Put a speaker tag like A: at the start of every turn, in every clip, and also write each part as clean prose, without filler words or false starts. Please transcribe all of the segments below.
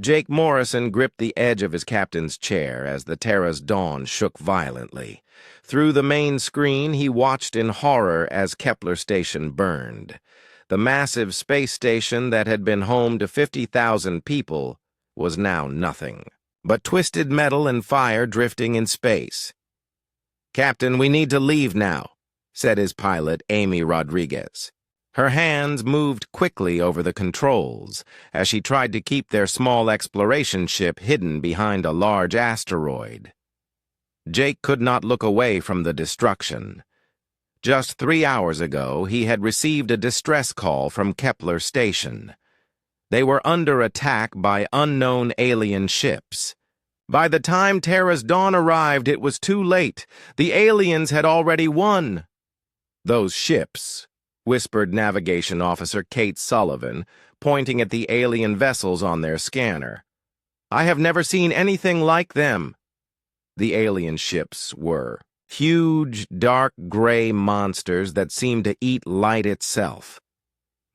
A: Jake Morrison gripped the edge of his captain's chair as the Terra's dawn shook violently. Through the main screen, he watched in horror as Kepler Station burned. The massive space station that had been home to 50,000 people was now nothing but twisted metal and fire drifting in space. "Captain, we need to leave now," said his pilot, Amy Rodriguez. Her hands moved quickly over the controls as she tried to keep their small exploration ship hidden behind a large asteroid. Jake could not look away from the destruction. Just 3 hours ago, he had received a distress call from Kepler Station. They were under attack by unknown alien ships. By the time Terra's dawn arrived, it was too late. The aliens had already won. "Those ships," whispered Navigation Officer Kate Sullivan, pointing at the alien vessels on their scanner. "I have never seen anything like them." The alien ships were huge, dark gray monsters that seemed to eat light itself.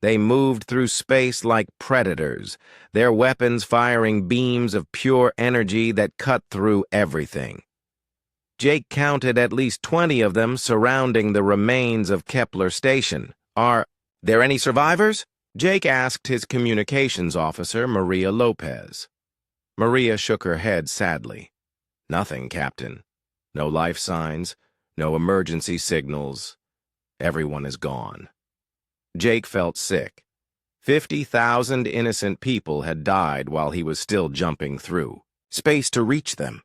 A: They moved through space like predators, their weapons firing beams of pure energy that cut through everything. Jake counted at least 20 of them surrounding the remains of Kepler Station. "Are there any survivors?" Jake asked his communications officer, Maria Lopez. Maria shook her head sadly. "Nothing, Captain. No life signs, no emergency signals. Everyone is gone." Jake felt sick. 50,000 innocent people had died while he was still jumping through space to reach them.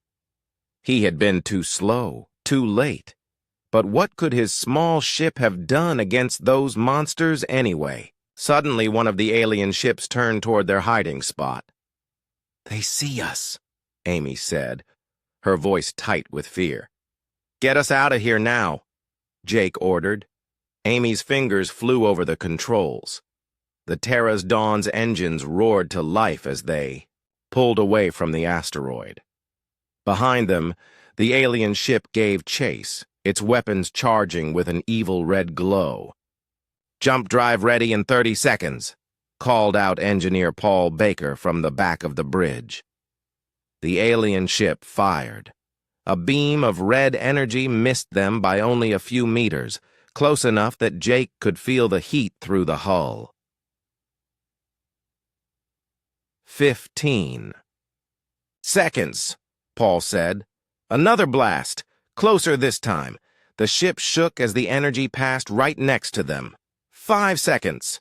A: He had been too slow, too late. But what could his small ship have done against those monsters anyway? Suddenly, one of the alien ships turned toward their hiding spot. "They see us," Amy said, her voice tight with fear. "Get us out of here now," Jake ordered. Amy's fingers flew over the controls. The Terra's Dawn's engines roared to life as they pulled away from the asteroid. Behind them, the alien ship gave chase, its weapons charging with an evil red glow. "Jump drive ready in 30 seconds, called out Engineer Paul Baker from the back of the bridge. The alien ship fired. A beam of red energy missed them by only a few meters, close enough that Jake could feel the heat through the hull. 15 seconds, Paul said. "Another blast. Closer this time." The ship shook as the energy passed right next to them. 5 seconds.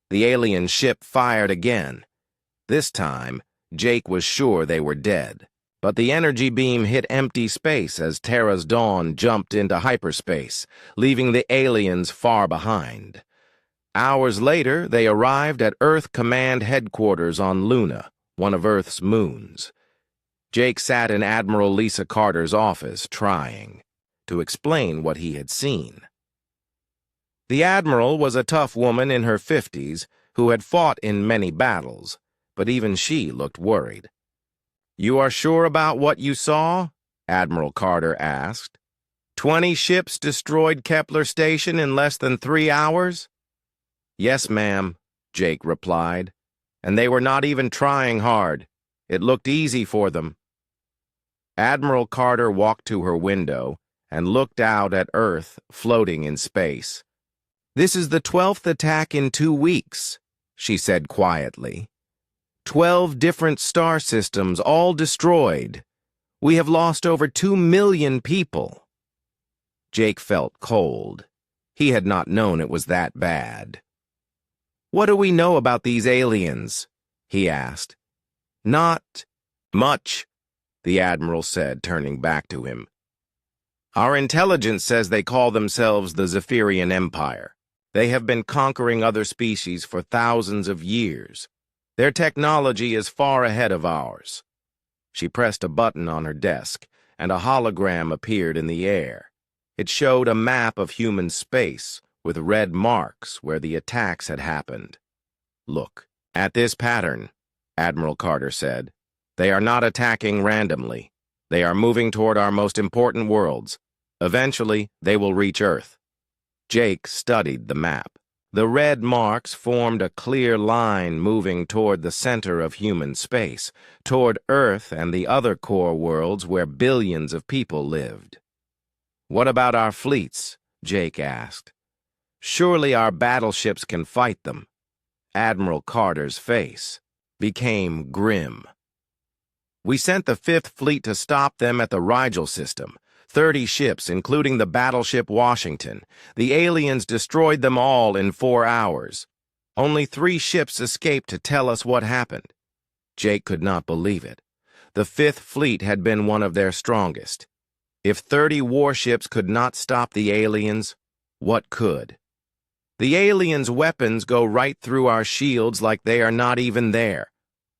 A: The alien ship fired again. This time, Jake was sure they were dead. But the energy beam hit empty space as Terra's Dawn jumped into hyperspace, leaving the aliens far behind. Hours later, they arrived at Earth Command Headquarters on Luna, one of Earth's moons. Jake sat in Admiral Lisa Carter's office, trying to explain what he had seen. The Admiral was a tough woman in her 50s who had fought in many battles, but even she looked worried. "You are sure about what you saw?" Admiral Carter asked. 20 ships destroyed Kepler Station in less than 3 hours? "Yes, ma'am," Jake replied. "And they were not even trying hard. It looked easy for them." Admiral Carter walked to her window and looked out at Earth floating in space. "This is the 12th attack in 2 weeks," she said quietly. 12 different star systems, all destroyed. We have lost over 2 million people. Jake felt cold. He had not known it was that bad. "What do we know about these aliens?" he asked. "Not much," the Admiral said, turning back to him. "Our intelligence says they call themselves the Zephyrian Empire. They have been conquering other species for thousands of years. Their technology is far ahead of ours." She pressed a button on her desk, and a hologram appeared in the air. It showed a map of human space, with red marks where the attacks had happened. "Look at this pattern," Admiral Carter said. "They are not attacking randomly. They are moving toward our most important worlds. Eventually, they will reach Earth." Jake studied the map. The red marks formed a clear line moving toward the center of human space, toward Earth and the other core worlds where billions of people lived. "What about our fleets?" Jake asked. "Surely our battleships can fight them." Admiral Carter's face became grim. "We sent the Fifth Fleet to stop them at the Rigel system. 30 ships, including the battleship Washington. The aliens destroyed them all in 4 hours. Only 3 ships escaped to tell us what happened." Jake could not believe it. The Fifth Fleet had been one of their strongest. If 30 warships could not stop the aliens, what could? "The aliens' weapons go right through our shields like they are not even there,"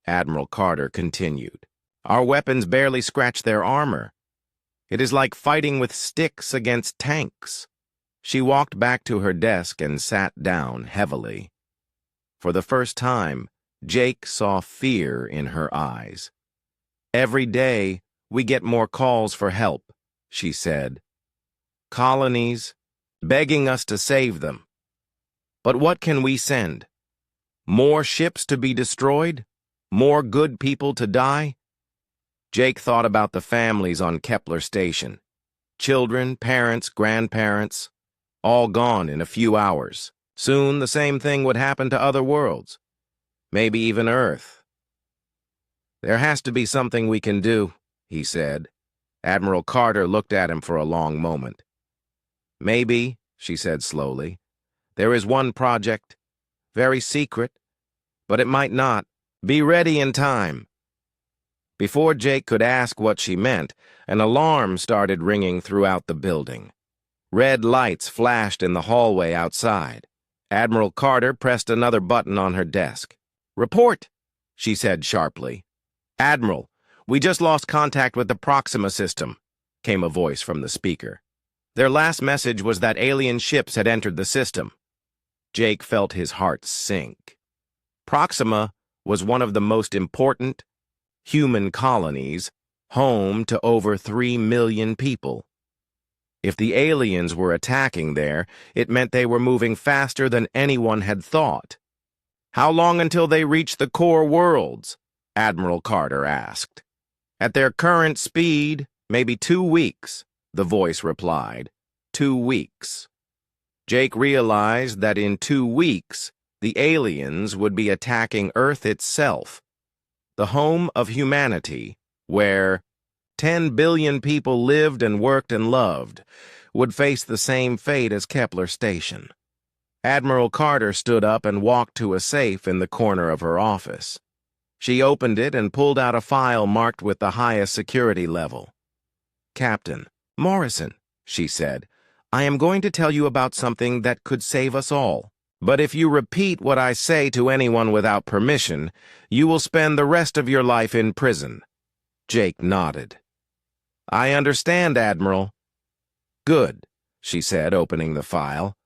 A: Admiral Carter continued. "Our weapons barely scratch their armor. It is like fighting with sticks against tanks." She walked back to her desk and sat down heavily. For the first time, Jake saw fear in her eyes. "Every day, we get more calls for help," she said. "Colonies, begging us to save them. But what can we send? More ships to be destroyed? More good people to die?" Jake thought about the families on Kepler Station. Children, parents, grandparents, all gone in a few hours. Soon the same thing would happen to other worlds. Maybe even Earth. "There has to be something we can do," he said. Admiral Carter looked at him for a long moment. "Maybe," she said slowly. "There is one project, very secret, but it might not. Be ready in time." Before Jake could ask what she meant, an alarm started ringing throughout the building. Red lights flashed in the hallway outside. Admiral Carter pressed another button on her desk. "Report," she said sharply. "Admiral, we just lost contact with the Proxima system," came a voice from the speaker. "Their last message was that alien ships had entered the system." Jake felt his heart sink. Proxima was one of the most important human colonies, home to over 3 million people. If the aliens were attacking there, it meant they were moving faster than anyone had thought. "How long until they reach the core worlds?" Admiral Carter asked. "At their current speed, maybe 2 weeks," the voice replied. 2 weeks. Jake realized that in 2 weeks, the aliens would be attacking Earth itself, the home of humanity, where 10 billion people lived and worked and loved, would face the same fate as Kepler Station. Admiral Carter stood up and walked to a safe in the corner of her office. She opened it and pulled out a file marked with the highest security level. "Captain Morrison," she said, "I am going to tell you about something that could save us all. But if you repeat what I say to anyone without permission, you will spend the rest of your life in prison." Jake nodded. "I understand, Admiral." "Good," she said, opening the file.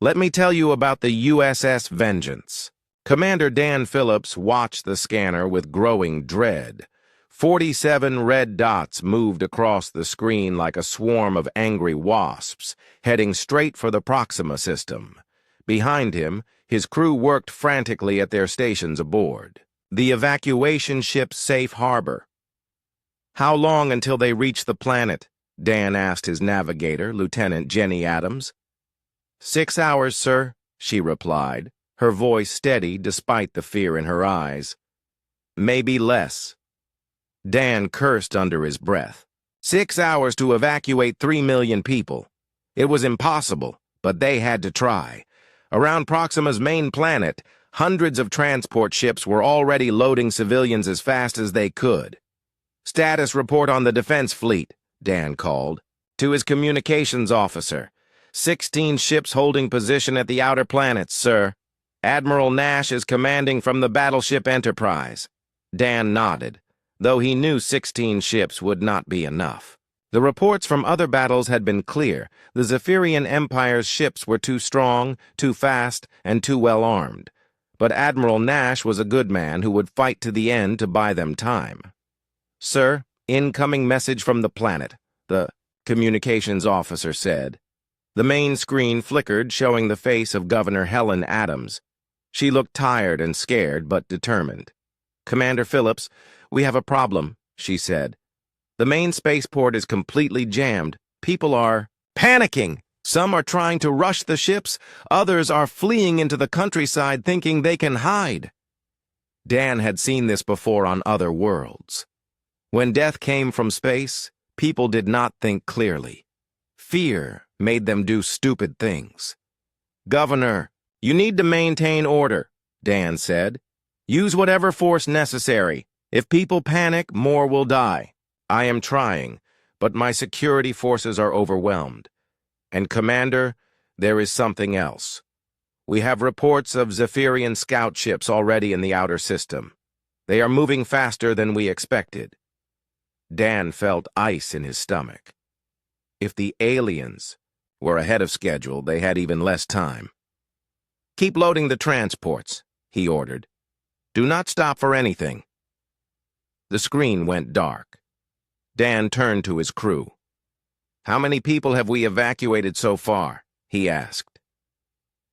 A: "Let me tell you about the USS Vengeance." Commander Dan Phillips watched the scanner with growing dread. 47 red dots moved across the screen like a swarm of angry wasps, heading straight for the Proxima system. Behind him, his crew worked frantically at their stations aboard. The evacuation ship's safe harbor. "How long until they reach the planet?" Dan asked his navigator, Lieutenant Jenny Adams. 6 hours, sir," she replied, her voice steady despite the fear in her eyes. "Maybe less." Dan cursed under his breath. 6 hours to evacuate 3 million people. It was impossible, but they had to try. Around Proxima's main planet, hundreds of transport ships were already loading civilians as fast as they could. "Status report on the defense fleet," Dan called. To his communications officer. 16 ships holding position at the outer planets, sir. Admiral Nash is commanding from the battleship Enterprise. Dan nodded, though he knew 16 ships would not be enough. The reports from other battles had been clear. The Zephyrian Empire's ships were too strong, too fast, and too well armed. But Admiral Nash was a good man who would fight to the end to buy them time. "Sir, incoming message from the planet," the communications officer said. The main screen flickered, showing the face of Governor Helen Adams. She looked tired and scared, but determined. "Commander Phillips, we have a problem," she said. "The main spaceport is completely jammed. People are panicking. Some are trying to rush the ships. Others are fleeing into the countryside thinking they can hide." Dan had seen this before on other worlds. When death came from space, people did not think clearly. Fear made them do stupid things. "Governor, you need to maintain order," Dan said. "Use whatever force necessary. If people panic, more will die. I am trying, but my security forces are overwhelmed. And Commander, there is something else. We have reports of Zephyrian scout ships already in the outer system. They are moving faster than we expected." Dan felt ice in his stomach. If the aliens were ahead of schedule, they had even less time. "Keep loading the transports," he ordered. "Do not stop for anything." The screen went dark. Dan turned to his crew. "How many people have we evacuated so far?" he asked.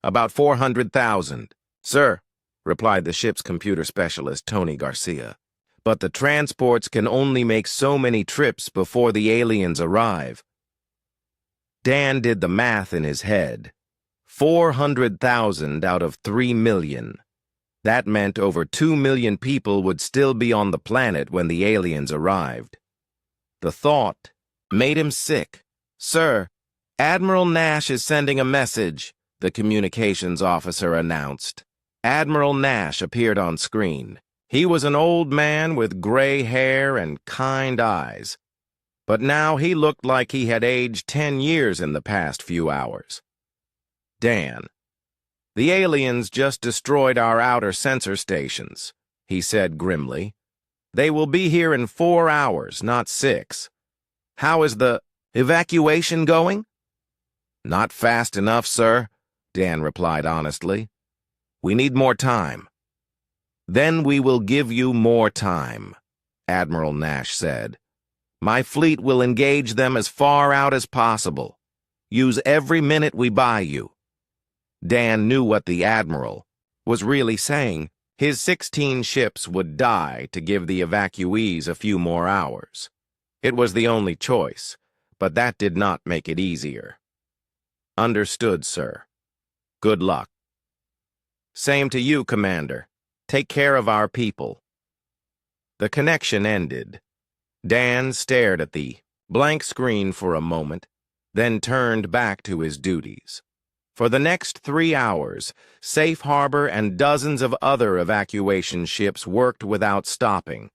A: "About 400,000. "Sir," replied the ship's computer specialist, Tony Garcia. "But the transports can only make so many trips before the aliens arrive." Dan did the math in his head. 400,000 out of 3 million. That meant over 2 million people would still be on the planet when the aliens arrived. The thought made him sick. "Sir, Admiral Nash is sending a message," the communications officer announced. Admiral Nash appeared on screen. He was an old man with gray hair and kind eyes. But now he looked like he had aged 10 years in the past few hours. "Dan, the aliens just destroyed our outer sensor stations," he said grimly. "They will be here in 4 hours, not 6. How is the evacuation going?" "Not fast enough, sir," Dan replied honestly. "We need more time." "Then we will give you more time," Admiral Nash said. "My fleet will engage them as far out as possible. Use every minute we buy you." Dan knew what the Admiral was really saying. His 16 ships would die to give the evacuees a few more hours. It was the only choice, but that did not make it easier. "Understood, sir. Good luck." "Same to you, Commander. Take care of our people." The connection ended. Dan stared at the blank screen for a moment, then turned back to his duties. For the next 3 hours, Safe Harbor and dozens of other evacuation ships worked without stopping.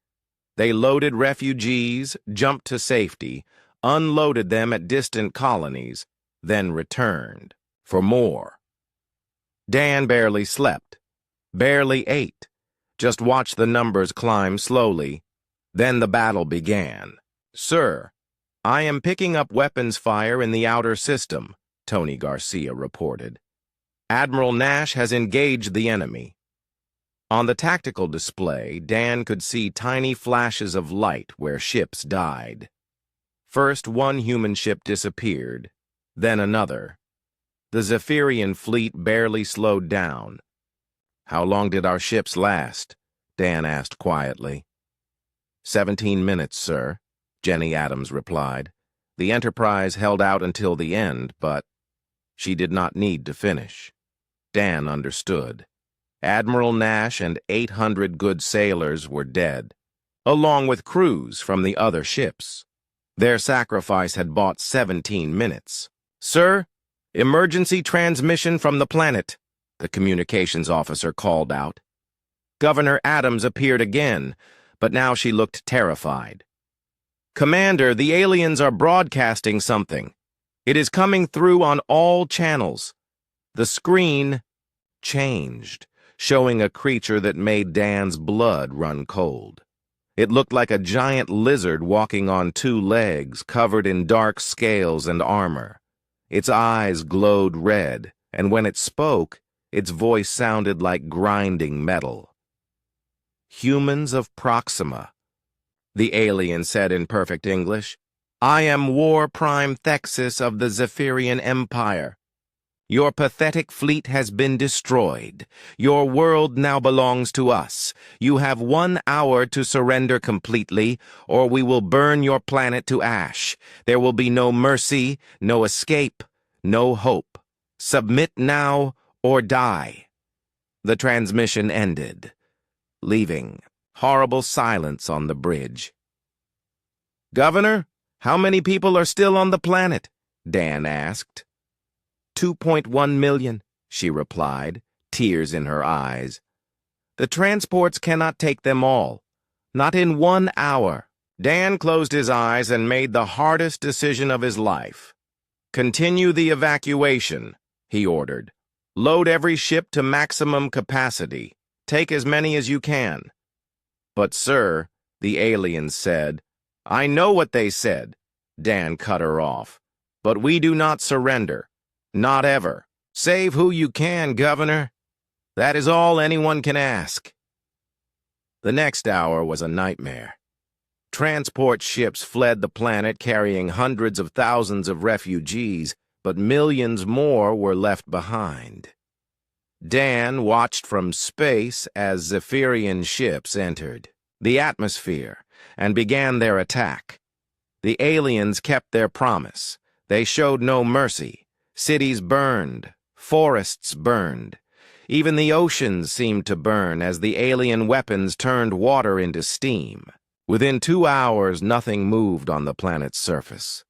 A: They loaded refugees, jumped to safety, unloaded them at distant colonies, then returned for more. Dan barely slept, barely ate, just watched the numbers climb slowly. Then the battle began. "Sir, I am picking up weapons fire in the outer system," Tony Garcia reported. "Admiral Nash has engaged the enemy." On the tactical display, Dan could see tiny flashes of light where ships died. First, one human ship disappeared, then another. The Zephyrian fleet barely slowed down. "How long did our ships last?" Dan asked quietly. 17 minutes, sir," Jenny Adams replied. "The Enterprise held out until the end, but she did not need to finish." Dan understood. Admiral Nash and 800 good sailors were dead, along with crews from the other ships. Their sacrifice had bought 17 minutes. "Sir, emergency transmission from the planet," the communications officer called out. Governor Adams appeared again, but now she looked terrified. "Commander, the aliens are broadcasting something. It is coming through on all channels." The screen changed, showing a creature that made Dan's blood run cold. It looked like a giant lizard walking on 2 legs, covered in dark scales and armor. Its eyes glowed red, and when it spoke, its voice sounded like grinding metal. "Humans of Proxima," the alien said in perfect English. I am War Prime Thexus of the Zephyrian Empire. Your pathetic fleet has been destroyed. Your world now belongs to us. You have 1 hour to surrender completely, or we will burn your planet to ash. There will be no mercy, no escape, no hope. Submit now or die. The transmission ended, leaving horrible silence on the bridge. Governor, how many people are still on the planet? Dan asked. 2.1 million, she replied, tears in her eyes. The transports cannot take them all. Not in 1 hour. Dan closed his eyes and made the hardest decision of his life. Continue the evacuation, he ordered. Load every ship to maximum capacity. Take as many as you can. But, sir, the aliens said. I know what they said. Dan cut her off. But we do not surrender. Not ever. Save who you can, Governor. That is all anyone can ask. The next hour was a nightmare. Transport ships fled the planet carrying hundreds of thousands of refugees, but millions more were left behind. Dan watched from space as Zephyrian ships entered the atmosphere and began their attack. The aliens kept their promise. They showed no mercy. Cities burned, forests burned. Even the oceans seemed to burn as the alien weapons turned water into steam. Within 2 hours, nothing moved on the planet's surface.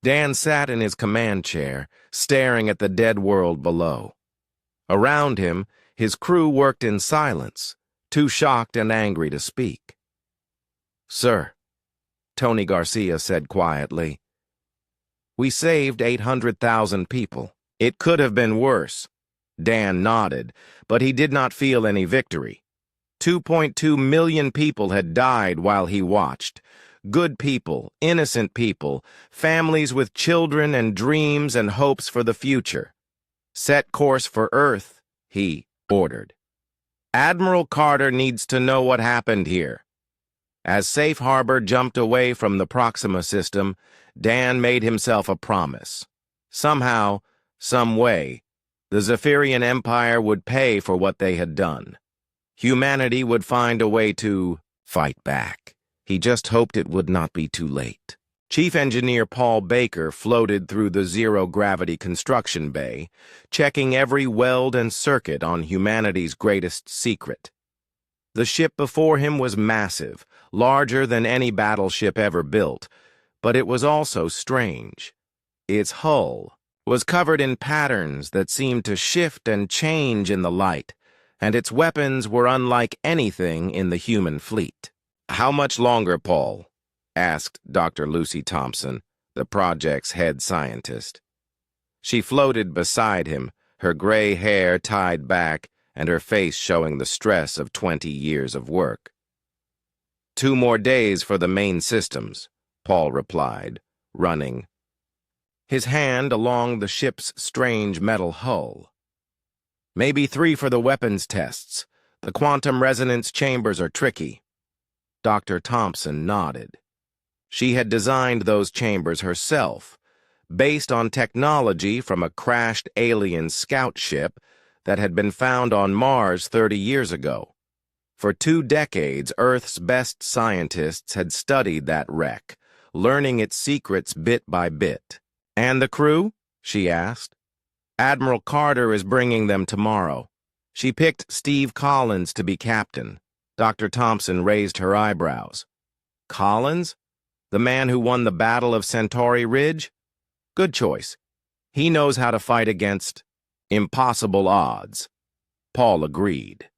A: Dan sat in his command chair, staring at the dead world below. Around him, his crew worked in silence, too shocked and angry to speak. Sir, Tony Garcia said quietly, we saved 800,000 people. It could have been worse. Dan nodded, but he did not feel any victory. 2.2 million people had died while he watched. Good people, innocent people, families with children and dreams and hopes for the future. Set course for Earth, he ordered. Admiral Carter needs to know what happened here. As Safe Harbor jumped away from the Proxima system, Dan made himself a promise. Somehow, some way, the Zephyrian Empire would pay for what they had done. Humanity would find a way to fight back. He just hoped it would not be too late. Chief Engineer Paul Baker floated through the zero-gravity construction bay, checking every weld and circuit on humanity's greatest secret. The ship before him was massive, larger than any battleship ever built, but it was also strange. Its hull was covered in patterns that seemed to shift and change in the light, and its weapons were unlike anything in the human fleet. How much longer, Paul? Asked Dr. Lucy Thompson, the project's head scientist. She floated beside him, her gray hair tied back and her face showing the stress of 20 years of work. 2 more days for the main systems, Paul replied, running, his hand along the ship's strange metal hull. Maybe 3 for the weapons tests. The quantum resonance chambers are tricky. Dr. Thompson nodded. She had designed those chambers herself, based on technology from a crashed alien scout ship that had been found on Mars 30 years ago. For 2 decades, Earth's best scientists had studied that wreck, learning its secrets bit by bit. And the crew? She asked. Admiral Carter is bringing them tomorrow. She picked Steve Collins to be captain. Dr. Thompson raised her eyebrows. Collins? The man who won the Battle of Centauri Ridge? Good choice. He knows how to fight against impossible odds. Paul agreed.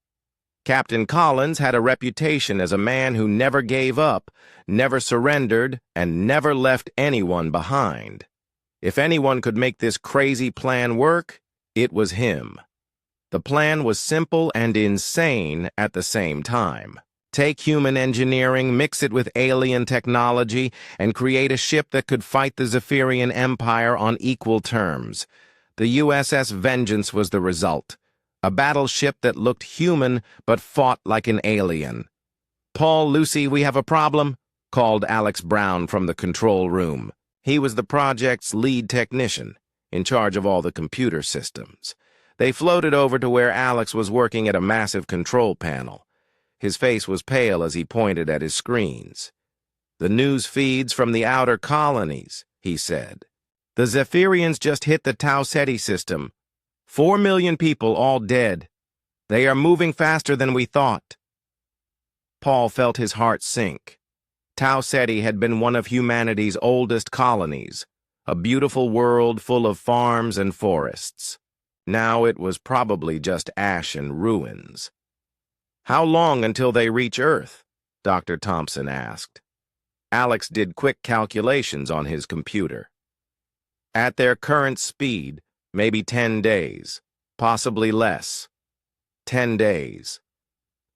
A: Captain Collins had a reputation as a man who never gave up, never surrendered, and never left anyone behind. If anyone could make this crazy plan work, it was him. The plan was simple and insane at the same time. Take human engineering, mix it with alien technology, and create a ship that could fight the Zephyrian Empire on equal terms. The USS Vengeance was the result. A battleship that looked human but fought like an alien. Paul, Lucy, we have a problem. called Alex Brown from the control room. He was the project's lead technician, in charge of all the computer systems. They floated over to where Alex was working at a massive control panel. His face was pale as he pointed at his screens. "The news feeds from the outer colonies," he said. "The Zephyrians just hit the Tau Ceti system. 4 million people all dead. They are moving faster than we thought." Paul felt his heart sink. Tau Ceti had been one of humanity's oldest colonies, a beautiful world full of farms and forests. Now it was probably just ash and ruins. "How long until they reach Earth?" Dr. Thompson asked. Alex did quick calculations on his computer. "At their current speed, maybe 10 days, possibly less. 10 days.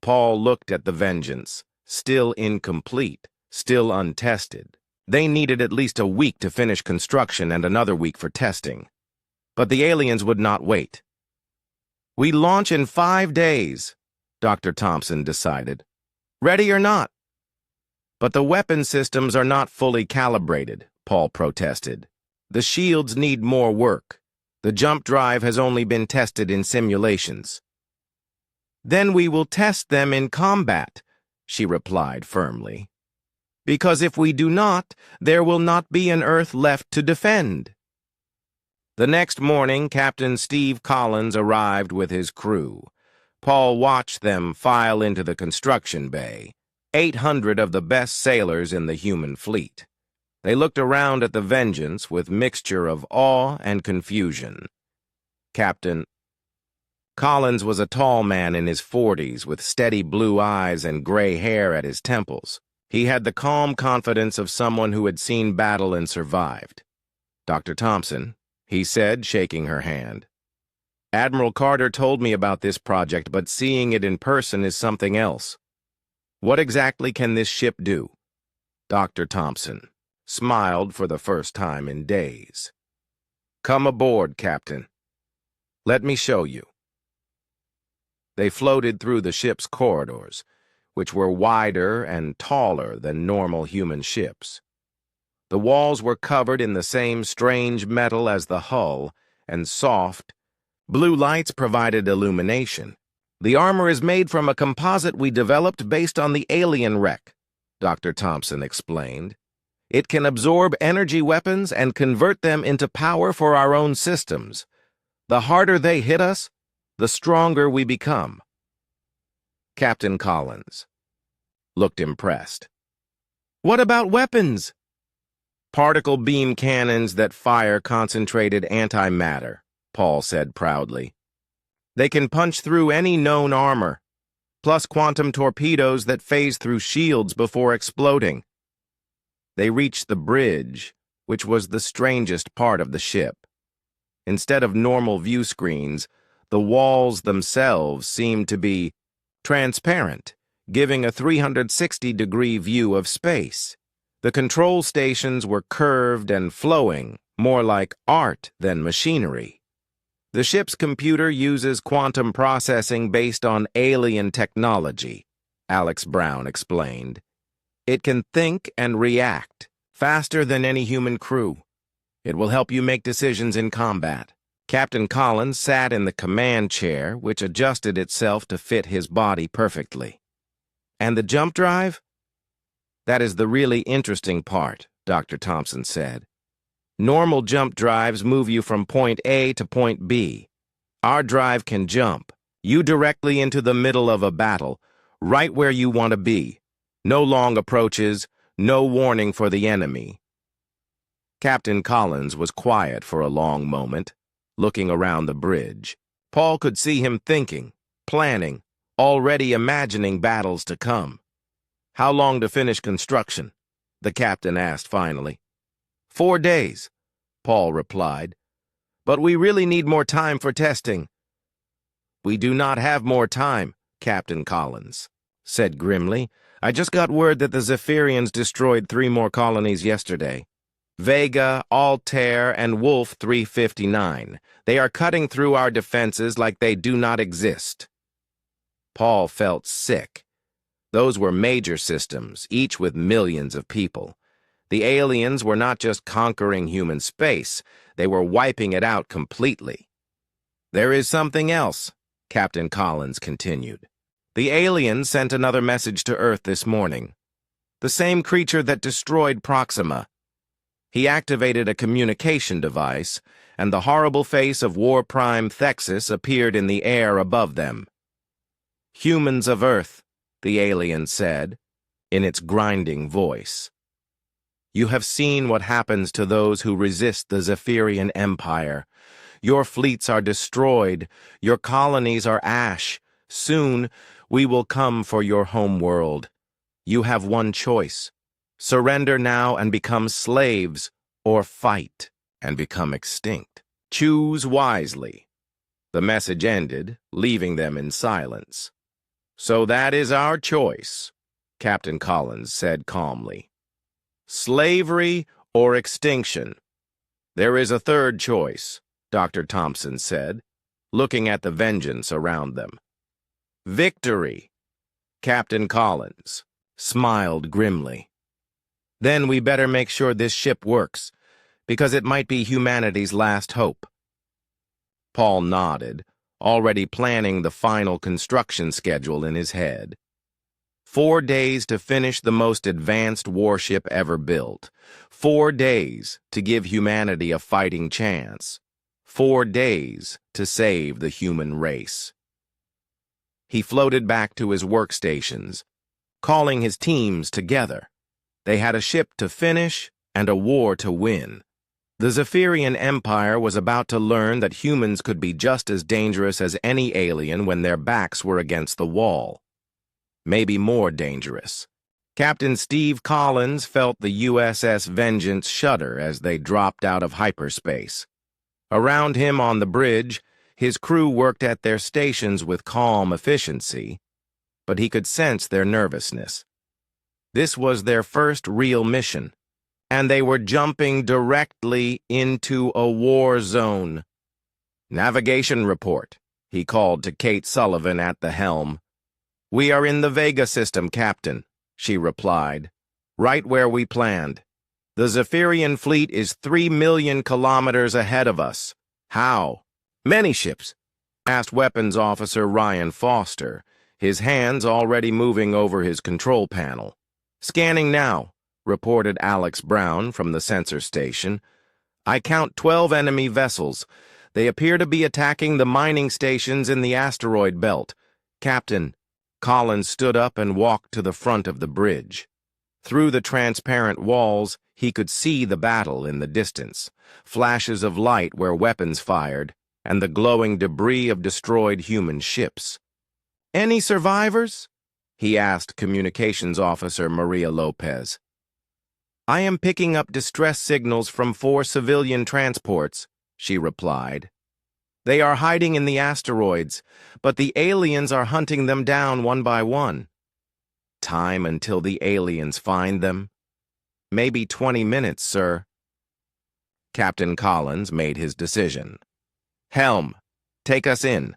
A: Paul looked at the Vengeance, still incomplete, still untested. They needed at least a week to finish construction and another week for testing. But the aliens would not wait. "We launch in 5 days, Dr. Thompson decided. "Ready or not?" "But the weapon systems are not fully calibrated," Paul protested. "The shields need more work. The jump drive has only been tested in simulations." "Then we will test them in combat," she replied firmly. "Because if we do not, there will not be an Earth left to defend." The next morning, Captain Steve Collins arrived with his crew. Paul watched them file into the construction bay, 800 of the best sailors in the human fleet. They looked around at the Vengeance with mixture of awe and confusion. Captain Collins was a tall man in his 40s with steady blue eyes and gray hair at his temples. He had the calm confidence of someone who had seen battle and survived. "Dr. Thompson," he said, shaking her hand. "Admiral Carter told me about this project, but seeing it in person is something else. What exactly can this ship do?" Dr. Thompson smiled for the first time in days. "Come aboard, Captain. Let me show you." They floated through the ship's corridors, which were wider and taller than normal human ships. The walls were covered in the same strange metal as the hull, and soft, blue lights provided illumination. "The armor is made from a composite we developed based on the alien wreck," Dr. Thompson explained. "It can absorb energy weapons and convert them into power for our own systems. The harder they hit us, the stronger we become." Captain Collins looked impressed. "What about weapons?" "Particle beam cannons that fire concentrated antimatter," Paul said proudly. "They can punch through any known armor, plus quantum torpedoes that phase through shields before exploding." They reached the bridge, which was the strangest part of the ship. Instead of normal view screens, the walls themselves seemed to be transparent, giving a 360-degree view of space. The control stations were curved and flowing, more like art than machinery. "The ship's computer uses quantum processing based on alien technology," Alex Brown explained. "It can think and react faster than any human crew. It will help you make decisions in combat." Captain Collins sat in the command chair, which adjusted itself to fit his body perfectly. "And the jump drive?" "That is the really interesting part," Dr. Thompson said. "Normal jump drives move you from point A to point B. Our drive can jump you directly into the middle of a battle, right where you want to be. No long approaches, no warning for the enemy." Captain Collins was quiet for a long moment, looking around the bridge. Paul could see him thinking, planning, already imagining battles to come. "How long to finish construction?" the captain asked finally. 4 days, Paul replied. "But we really need more time for testing." "We do not have more time," Captain Collins said grimly. "I just got word that the Zephyrians destroyed 3 more colonies yesterday. Vega, Altair, and Wolf 359. They are cutting through our defenses like they do not exist." Paul felt sick. Those were major systems, each with millions of people. The aliens were not just conquering human space, they were wiping it out completely. "There is something else," Captain Collins continued. "The aliens sent another message to Earth this morning. The same creature that destroyed Proxima. He activated a communication device, and the horrible face of War Prime Thexus appeared in the air above them. 'Humans of Earth,' the alien said, in its grinding voice. 'You have seen what happens to those who resist the Zephyrian Empire. Your fleets are destroyed, your colonies are ash. Soon, we will come for your home world. You have one choice. Surrender now and become slaves, or fight and become extinct. Choose wisely.' The message ended, leaving them in silence. 'So that is our choice,' Captain Collins said calmly. 'Slavery or extinction. There is a third choice,' Dr. Thompson said, looking at the vengeance around them. 'Victory.' Captain Collins smiled grimly. 'Then we better make sure this ship works, because it might be humanity's last hope.' Paul nodded, already planning the final construction schedule in his head. 4 days to finish the most advanced warship ever built. 4 days to give humanity a fighting chance. 4 days to save the human race. He floated back to his workstations, calling his teams together. They had a ship to finish and a war to win. The Zephyrian Empire was about to learn that humans could be just as dangerous as any alien when their backs were against the wall. Maybe more dangerous. Captain Steve Collins felt the USS Vengeance shudder as they dropped out of hyperspace. Around him on the bridge, his crew worked at their stations with calm efficiency, but he could sense their nervousness. This was their first real mission, and they were jumping directly into a war zone. "Navigation report," he called to Kate Sullivan at the helm. "We are in the Vega system, Captain," she replied, "right where we planned. The Zephyrian fleet is 3 million kilometers ahead of us. How?" "Many ships?" asked Weapons Officer Ryan Foster, his hands already moving over his control panel. "Scanning now," reported Alex Brown from the sensor station. "I count 12 enemy vessels. They appear to be attacking the mining stations in the asteroid belt. Captain." Collins stood up and walked to the front of the bridge. Through the transparent walls, he could see the battle in the distance, flashes of light where weapons fired, and the glowing debris of destroyed human ships. "Any survivors?" he asked Communications Officer Maria Lopez. "I am picking up distress signals from 4 civilian transports," she replied. "They are hiding in the asteroids, but the aliens are hunting them down one by one. Time until the aliens find them? Maybe 20 minutes, sir." Captain Collins made his decision. "Helm, take us in.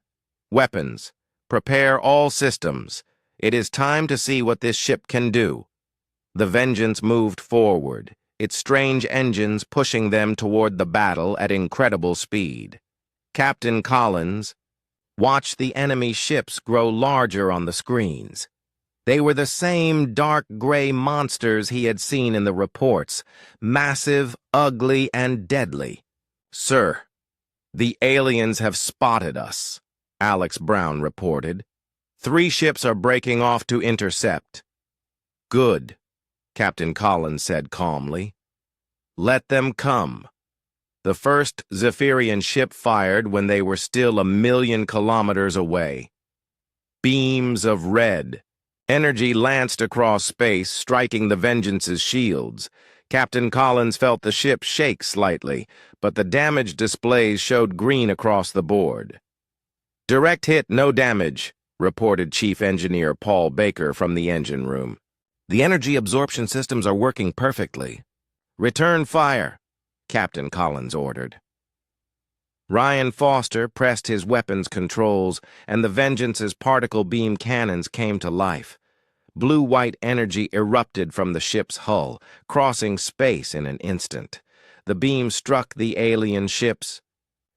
A: Weapons, prepare all systems. It is time to see what this ship can do." The Vengeance moved forward, its strange engines pushing them toward the battle at incredible speed. Captain Collins watched the enemy ships grow larger on the screens. They were the same dark gray monsters he had seen in the reports, massive, ugly, and deadly. "Sir, the aliens have spotted us," Alex Brown reported. 3 ships are breaking off to intercept." "Good," Captain Collins said calmly. "Let them come." The first Zephyrian ship fired when they were still 1 million kilometers away. Beams of red. Energy lanced across space, striking the Vengeance's shields. Captain Collins felt the ship shake slightly, but the damage displays showed green across the board. "Direct hit, no damage," reported Chief Engineer Paul Baker from the engine room. "The energy absorption systems are working perfectly." "Return fire," Captain Collins ordered. Ryan Foster pressed his weapons controls, and the Vengeance's particle beam cannons came to life. Blue-white energy erupted from the ship's hull, crossing space in an instant. The beam struck the alien ships'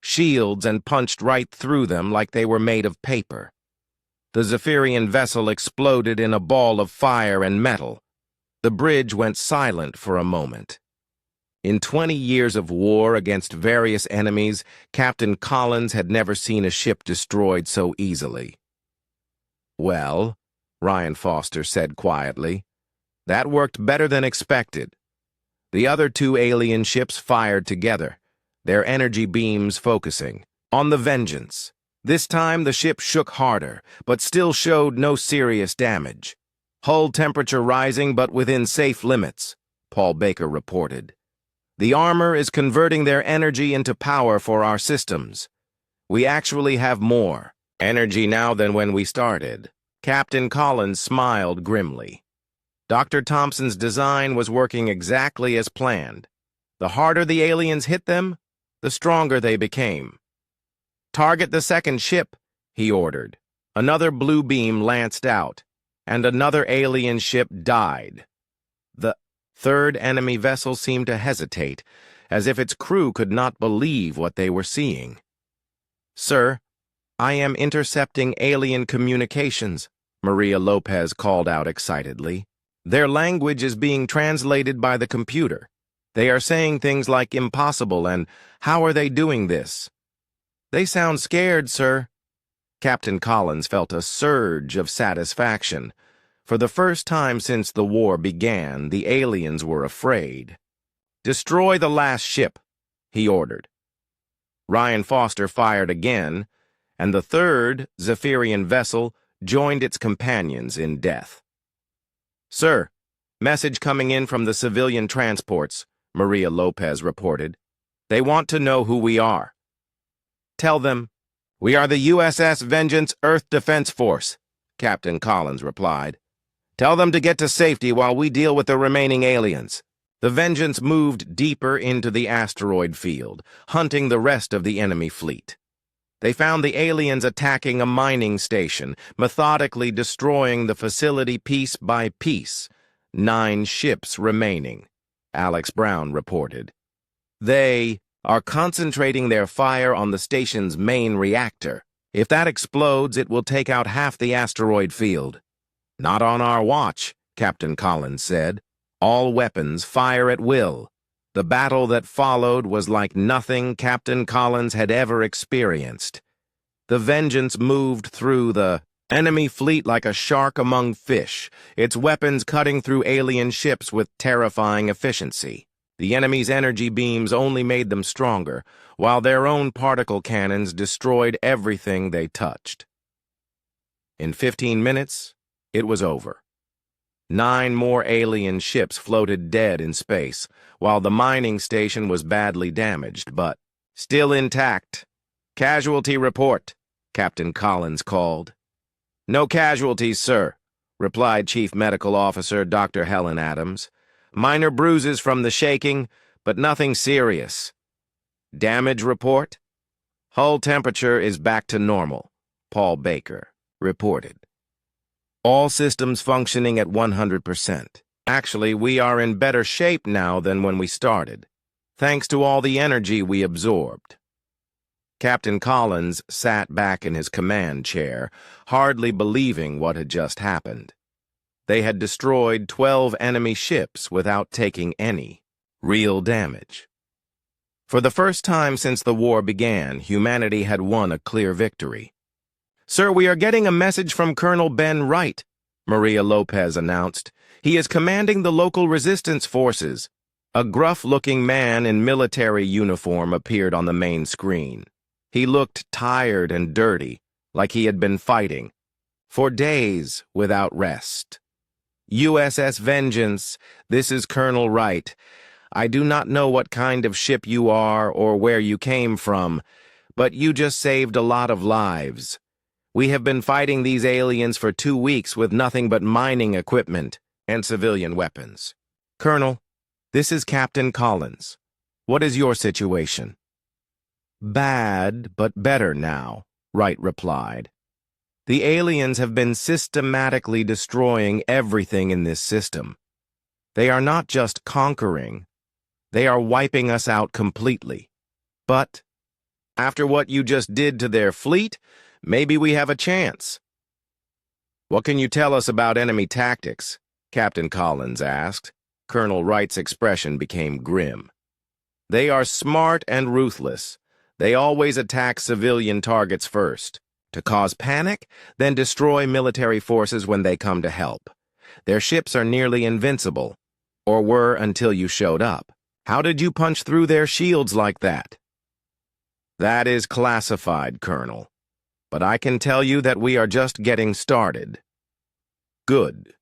A: shields and punched right through them like they were made of paper. The Zephyrian vessel exploded in a ball of fire and metal. The bridge went silent for a moment. In 20 years of war against various enemies, Captain Collins had never seen a ship destroyed so easily. "Well," Ryan Foster said quietly, "that worked better than expected." The other two alien ships fired together, their energy beams focusing on the Vengeance. This time the ship shook harder, but still showed no serious damage. "Hull temperature rising, but within safe limits," Paul Baker reported. "The armor is converting their energy into power for our systems. We actually have more energy now than when we started." Captain Collins smiled grimly. Dr. Thompson's design was working exactly as planned. The harder the aliens hit them, the stronger they became. "Target the second ship," he ordered. Another blue beam lanced out, and another alien ship died. The third enemy vessel seemed to hesitate, as if its crew could not believe what they were seeing. "Sir, I am intercepting alien communications," Maria Lopez called out excitedly. "Their language is being translated by the computer. They are saying things like impossible and how are they doing this?" "They sound scared, sir." Captain Collins felt a surge of satisfaction. For the first time since the war began, the aliens were afraid. "Destroy the last ship," he ordered. Ryan Foster fired again, and the third Zephyrian vessel joined its companions in death. "Sir, message coming in from the civilian transports," Maria Lopez reported. "They want to know who we are." "Tell them, we are the USS Vengeance Earth Defense Force," Captain Collins replied. "Tell them to get to safety while we deal with the remaining aliens." The Vengeance moved deeper into the asteroid field, hunting the rest of the enemy fleet. They found the aliens attacking a mining station, methodically destroying the facility piece by piece. 9 ships remaining, Alex Brown reported. "They are concentrating their fire on the station's main reactor. If that explodes, it will take out half the asteroid field." "Not on our watch," Captain Collins said. "All weapons fire at will." The battle that followed was like nothing Captain Collins had ever experienced. The Vengeance moved through the enemy fleet like a shark among fish, its weapons cutting through alien ships with terrifying efficiency. The enemy's energy beams only made them stronger, while their own particle cannons destroyed everything they touched. In 15 minutes, it was over. 9 more alien ships floated dead in space, while the mining station was badly damaged, but still intact. "Casualty report," Captain Collins called. "No casualties, sir," replied Chief Medical Officer Dr. Helen Adams. "Minor bruises from the shaking, but nothing serious." "Damage report?" "Hull temperature is back to normal," Paul Baker reported. "All systems functioning at 100%. Actually, we are in better shape now than when we started, thanks to all the energy we absorbed." Captain Collins sat back in his command chair, hardly believing what had just happened. They had destroyed 12 enemy ships without taking any real damage. For the first time since the war began, humanity had won a clear victory. "Sir, we are getting a message from Colonel Ben Wright," Maria Lopez announced. "He is commanding the local resistance forces." A gruff-looking man in military uniform appeared on the main screen. He looked tired and dirty, like he had been fighting for days without rest. "USS Vengeance, this is Colonel Wright. I do not know what kind of ship you are or where you came from, but you just saved a lot of lives. We have been fighting these aliens for 2 weeks with nothing but mining equipment and civilian weapons. Colonel, this is Captain Collins. What is your situation?" "Bad, but better now," Wright replied. The aliens have been systematically destroying everything in this system. They are not just conquering, they are wiping us out completely. But, after what you just did to their fleet, maybe we have a chance. What can you tell us about enemy tactics? Captain Collins asked. Colonel Wright's expression became grim. They are smart and ruthless. They always attack civilian targets first, to cause panic, then destroy military forces when they come to help. Their ships are nearly invincible, or were until you showed up. How did you punch through their shields like that? That is classified, Colonel. But I can tell you that we are just getting started. Good.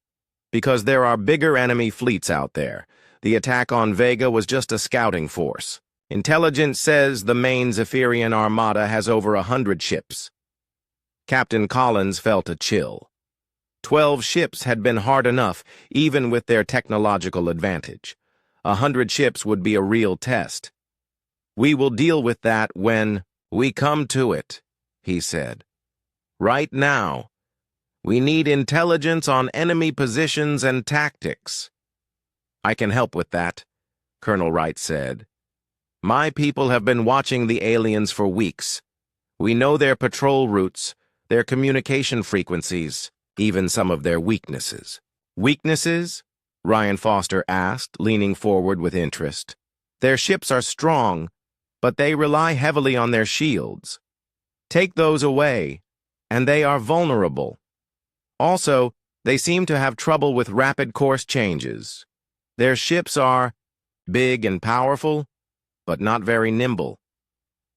A: Because there are bigger enemy fleets out there. The attack on Vega was just a scouting force. Intelligence says the main Zephyrian armada has over 100 ships. Captain Collins felt a chill. 12 ships had been hard enough, even with their technological advantage. 100 ships would be a real test. We will deal with that when we come to it, he said. Right now, we need intelligence on enemy positions and tactics. I can help with that, Colonel Wright said. My people have been watching the aliens for weeks. We know their patrol routes, their communication frequencies, even some of their weaknesses. Weaknesses? Ryan Foster asked, leaning forward with interest. Their ships are strong, but they rely heavily on their shields. Take those away, and they are vulnerable. Also, they seem to have trouble with rapid course changes. Their ships are big and powerful, but not very nimble.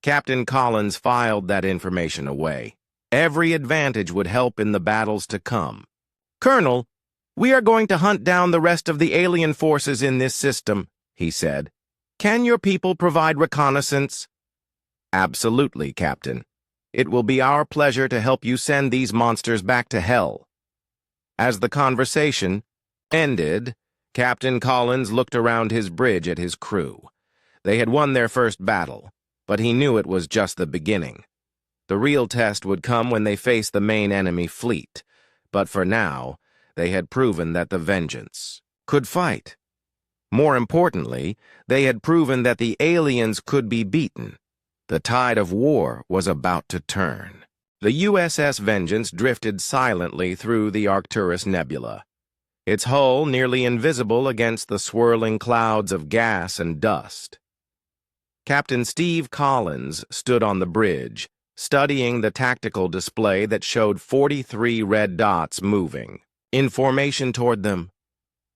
A: Captain Collins filed that information away. Every advantage would help in the battles to come. Colonel, we are going to hunt down the rest of the alien forces in this system, he said. Can your people provide reconnaissance? Absolutely, Captain. It will be our pleasure to help you send these monsters back to hell. As the conversation ended, Captain Collins looked around his bridge at his crew. They had won their first battle, but he knew it was just the beginning. The real test would come when they faced the main enemy fleet, but for now, they had proven that the Vengeance could fight. More importantly, they had proven that the aliens could be beaten. The tide of war was about to turn. The USS Vengeance drifted silently through the Arcturus Nebula, its hull nearly invisible against the swirling clouds of gas and dust. Captain Steve Collins stood on the bridge, studying the tactical display that showed 43 red dots moving, in formation toward them.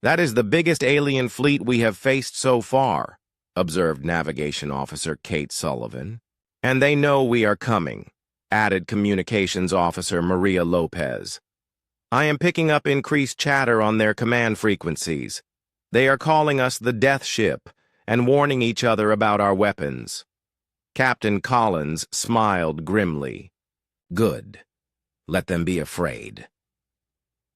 A: That is the biggest alien fleet we have faced so far, observed Navigation Officer Kate Sullivan. And they know we are coming, added Communications Officer Maria Lopez. I am picking up increased chatter on their command frequencies. They are calling us the Death Ship and warning each other about our weapons. Captain Collins smiled grimly. Good. Let them be afraid.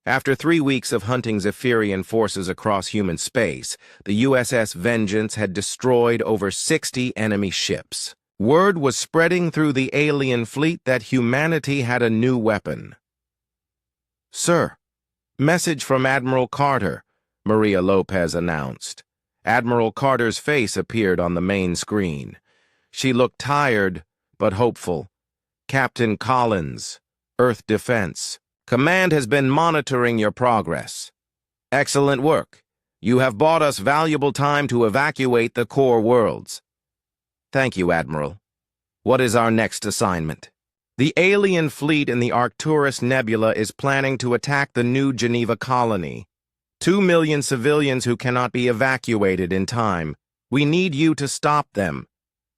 A: After 3 weeks of hunting Zephyrian forces across human space, the USS Vengeance had destroyed over 60 enemy ships. Word was spreading through the alien fleet that humanity had a new weapon. Sir, message from Admiral Carter, Maria Lopez announced. Admiral Carter's face appeared on the main screen. She looked tired, but hopeful. Captain Collins, Earth Defense. Command has been monitoring your progress. Excellent work. You have bought us valuable time to evacuate the core worlds. Thank you, Admiral. What is our next assignment? The alien fleet in the Arcturus Nebula is planning to attack the New Geneva colony. 2 million civilians who cannot be evacuated in time. We need you to stop them.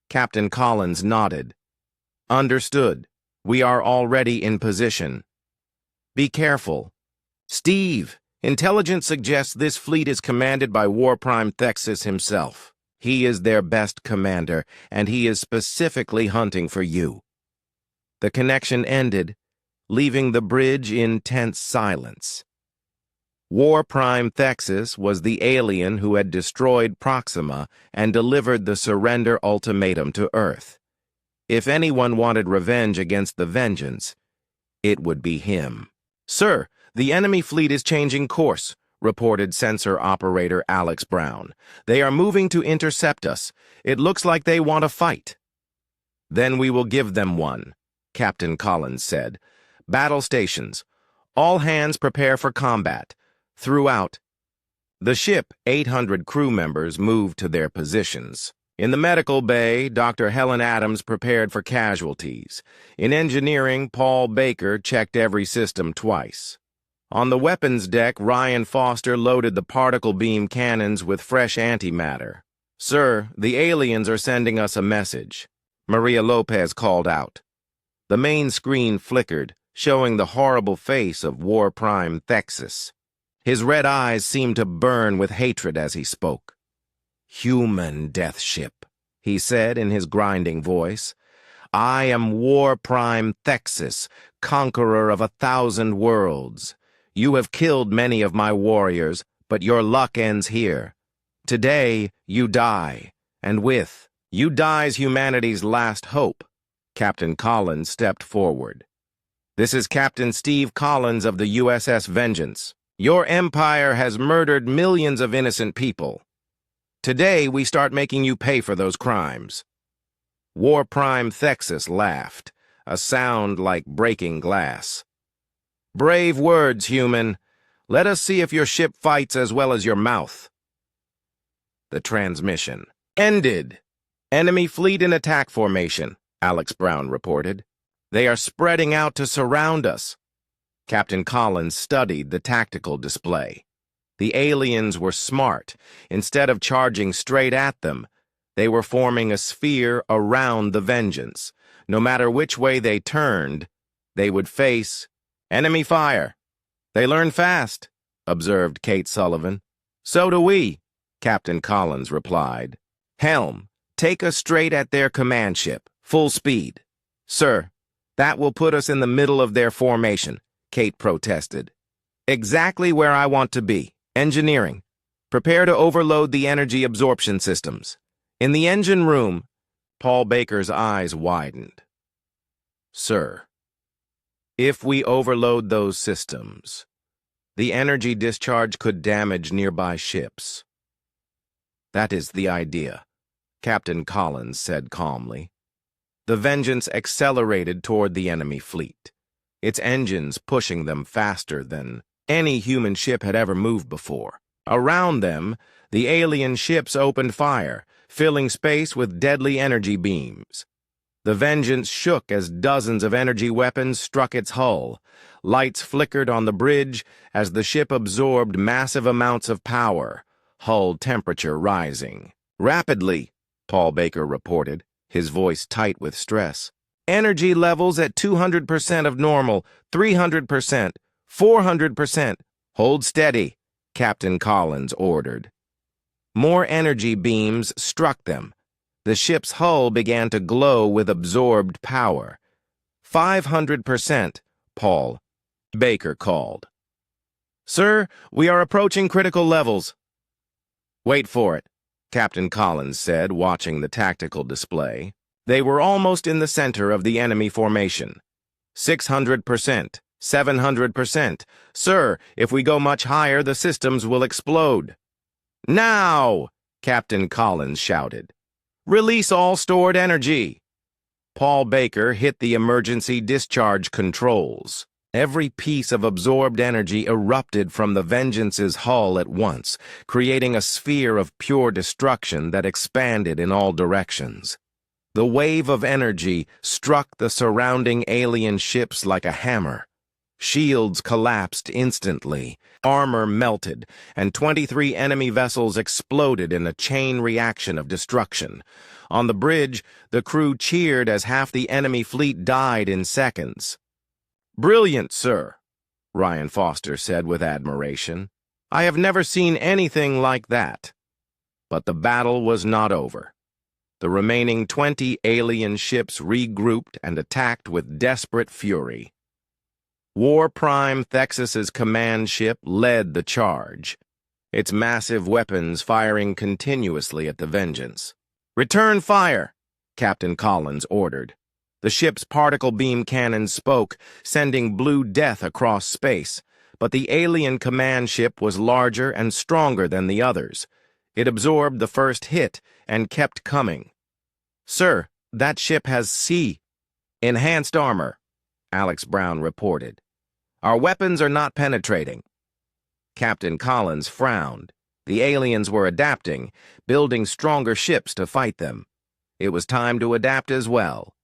A: Captain Collins nodded. Understood. We are already in position. Be careful. Steve, intelligence suggests this fleet is commanded by War Prime Thexus himself. He is their best commander, and he is specifically hunting for you. The connection ended, leaving the bridge in tense silence. War Prime Thexus was the alien who had destroyed Proxima and delivered the surrender ultimatum to Earth. If anyone wanted revenge against the Vengeance, it would be him. "Sir, the enemy fleet is changing course," reported sensor operator Alex Brown. "They are moving to intercept us. It looks like they want a fight." "Then we will give them one," Captain Collins said. "Battle stations. All hands prepare for combat. Throughout." The ship, 800 crew members, moved to their positions. In the medical bay, Dr. Helen Adams prepared for casualties. In engineering, Paul Baker checked every system twice. On the weapons deck, Ryan Foster loaded the particle beam cannons with fresh antimatter. "Sir, the aliens are sending us a message," Maria Lopez called out. The main screen flickered, showing the horrible face of War Prime Thexus. His red eyes seemed to burn with hatred as he spoke. "Human death ship," he said in his grinding voice. "I am War Prime Thexus, conqueror of 1,000 worlds. You have killed many of my warriors, but your luck ends here. Today, you die, and with you dies humanity's last hope." Captain Collins stepped forward. "This is Captain Steve Collins of the USS Vengeance. Your empire has murdered millions of innocent people. Today, we start making you pay for those crimes." War Prime Thexus laughed, a sound like breaking glass. "Brave words, human. Let us see if your ship fights as well as your mouth." The transmission ended. "Enemy fleet in attack formation," Alex Brown reported. "They are spreading out to surround us." Captain Collins studied the tactical display. The aliens were smart. Instead of charging straight at them, they were forming a sphere around the Vengeance. No matter which way they turned, they would face enemy fire. "They learn fast," observed Kate Sullivan. "So do we," Captain Collins replied. "Helm, take us straight at their command ship, full speed." "Sir, that will put us in the middle of their formation," Kate protested. "Exactly where I want to be. Engineering. Prepare to overload the energy absorption systems. In the engine room." Paul Baker's eyes widened. "Sir, if we overload those systems, the energy discharge could damage nearby ships." "That is the idea," Captain Collins said calmly. The Vengeance accelerated toward the enemy fleet, its engines pushing them faster than any human ship had ever moved before. Around them, the alien ships opened fire, filling space with deadly energy beams. The Vengeance shook as dozens of energy weapons struck its hull. Lights flickered on the bridge as the ship absorbed massive amounts of power, hull temperature rising. "Rapidly," Paul Baker reported, his voice tight with stress. "Energy levels at 200% of normal, 300%, 400%. Hold steady," Captain Collins ordered. More energy beams struck them. The ship's hull began to glow with absorbed power. 500%, Paul Baker called. "Sir, we are approaching critical levels." "Wait for it," Captain Collins said, watching the tactical display. They were almost in the center of the enemy formation. 600%, 700%. "Sir, if we go much higher, the systems will explode." "Now!" Captain Collins shouted. "Release all stored energy." Paul Baker hit the emergency discharge controls. Every piece of absorbed energy erupted from the Vengeance's hull at once, creating a sphere of pure destruction that expanded in all directions. The wave of energy struck the surrounding alien ships like a hammer. Shields collapsed instantly, armor melted, and 23 enemy vessels exploded in a chain reaction of destruction. On the bridge, the crew cheered as half the enemy fleet died in seconds. "Brilliant, sir," Ryan Foster said with admiration. "I have never seen anything like that." But the battle was not over. The remaining 20 alien ships regrouped and attacked with desperate fury. War Prime Thexus's command ship led the charge, its massive weapons firing continuously at the Vengeance. "Return fire," Captain Collins ordered. The ship's particle beam cannons spoke, sending blue death across space, but the alien command ship was larger and stronger than the others. It absorbed the first hit and kept coming. "Sir, that ship has enhanced armor," Alex Brown reported. "Our weapons are not penetrating." Captain Collins frowned. The aliens were adapting, building stronger ships to fight them. It was time to adapt as well.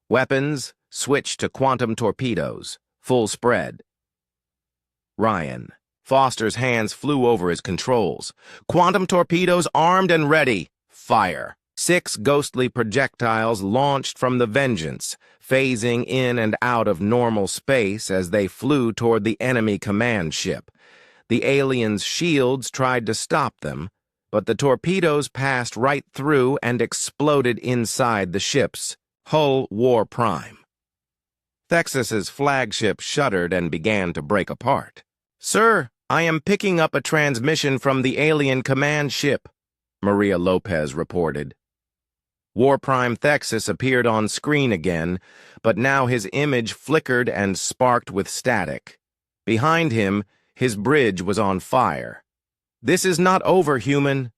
A: Weapons switched to quantum torpedoes, full spread. Ryan. Foster's hands flew over his controls. "Quantum torpedoes armed and ready. Fire." 6 ghostly projectiles launched from the Vengeance, phasing in and out of normal space as they flew toward the enemy command ship. The aliens' shields tried to stop them, but the torpedoes passed right through and exploded inside the ship's hull. War Prime. Thexus's flagship shuddered and began to break apart. "Sir, I am picking up a transmission from the alien command ship," Maria Lopez reported. War Prime Thexus appeared on screen again, but now his image flickered and sparked with static. Behind him, his bridge was on fire. "This is not over, human,"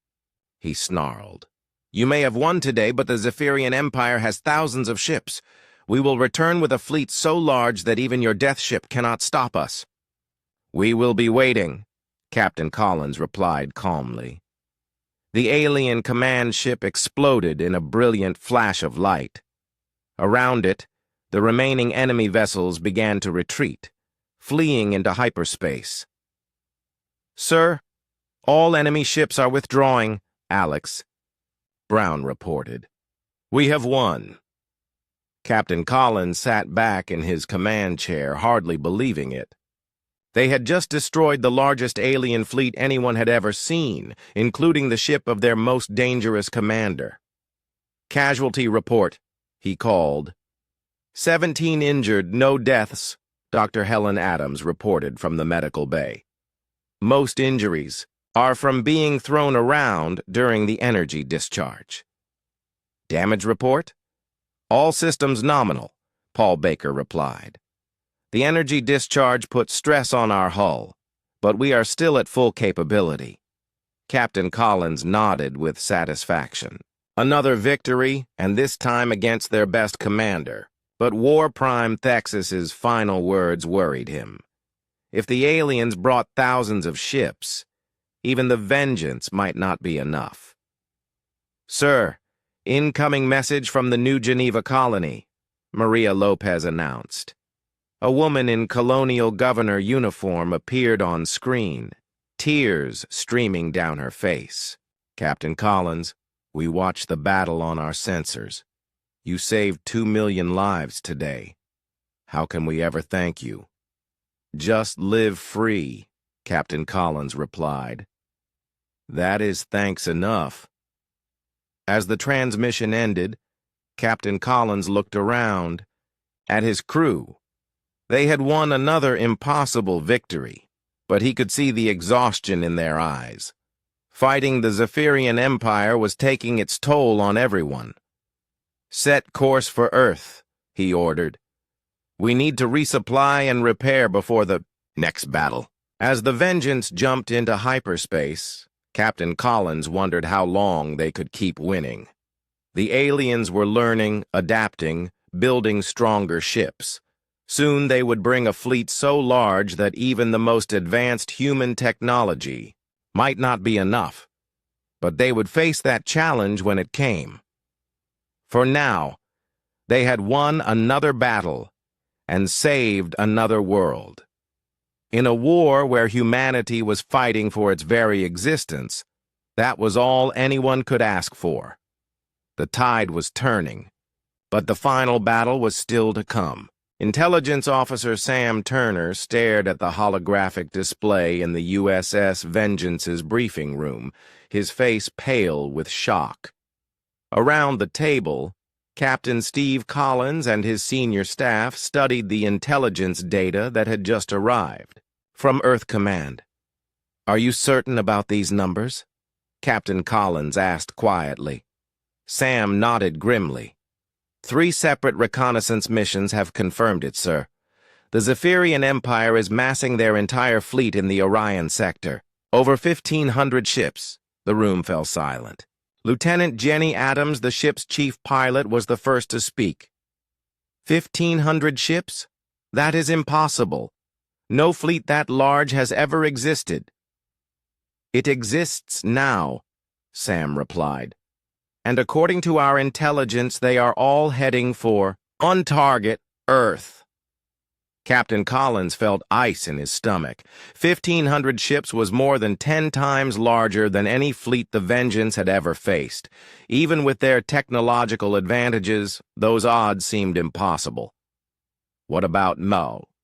A: he snarled. "You may have won today, but the Zephyrian Empire has thousands of ships. We will return with a fleet so large that even your death ship cannot stop us." "We will be waiting," Captain Collins replied calmly. The alien command ship exploded in a brilliant flash of light. Around it, the remaining enemy vessels began to retreat, fleeing into hyperspace. "Sir, all enemy ships are withdrawing," Alex Brown reported. "We have won." Captain Collins sat back in his command chair, hardly believing it. They had just destroyed the largest alien fleet anyone had ever seen, including the ship of their most dangerous commander. "Casualty report," he called. 17 injured, no deaths, Dr. Helen Adams reported from the medical bay. "Most injuries are from being thrown around during the energy discharge." "Damage report?" "All systems nominal," Paul Baker replied. "The energy discharge put stress on our hull, but we are still at full capability." Captain Collins nodded with satisfaction. Another victory, and this time against their best commander. But War Prime Thexus's final words worried him. If the aliens brought thousands of ships, even the Vengeance might not be enough. "Sir, incoming message from the New Geneva colony," Maria Lopez announced. A woman in colonial governor uniform appeared on screen, tears streaming down her face. "Captain Collins, we watched the battle on our sensors. You saved 2 million lives today. How can we ever thank you?" "Just live free," Captain Collins replied. "That is thanks enough." As the transmission ended, Captain Collins looked around at his crew. They had won another impossible victory, but he could see the exhaustion in their eyes. Fighting the Zephyrian Empire was taking its toll on everyone. "Set course for Earth," he ordered. "We need to resupply and repair before the next battle." As the Vengeance jumped into hyperspace, Captain Collins wondered how long they could keep winning. The aliens were learning, adapting, building stronger ships. Soon they would bring a fleet so large that even the most advanced human technology might not be enough. But they would face that challenge when it came. For now, they had won another battle and saved another world. In a war where humanity was fighting for its very existence, that was all anyone could ask for. The tide was turning, but the final battle was still to come. Intelligence Officer Sam Turner stared at the holographic display in the USS Vengeance's briefing room, his face pale with shock. Around the table, Captain Steve Collins and his senior staff studied the intelligence data that had just arrived. From Earth Command. "Are you certain about these numbers?" Captain Collins asked quietly. Sam nodded grimly. 3 separate reconnaissance missions have confirmed it, sir. The Zephyrian Empire is massing their entire fleet in the Orion sector. Over 1,500 ships. The room fell silent. Lieutenant Jenny Adams, the ship's chief pilot, was the first to speak. 1,500 ships? That is impossible. No fleet that large has ever existed. It exists now, Sam replied. And according to our intelligence, they are all heading for, on target, Earth. Captain Collins felt ice in his stomach. 1,500 ships was more than 10 times larger than any fleet the Vengeance had ever faced. Even with their technological advantages, those odds seemed impossible. What about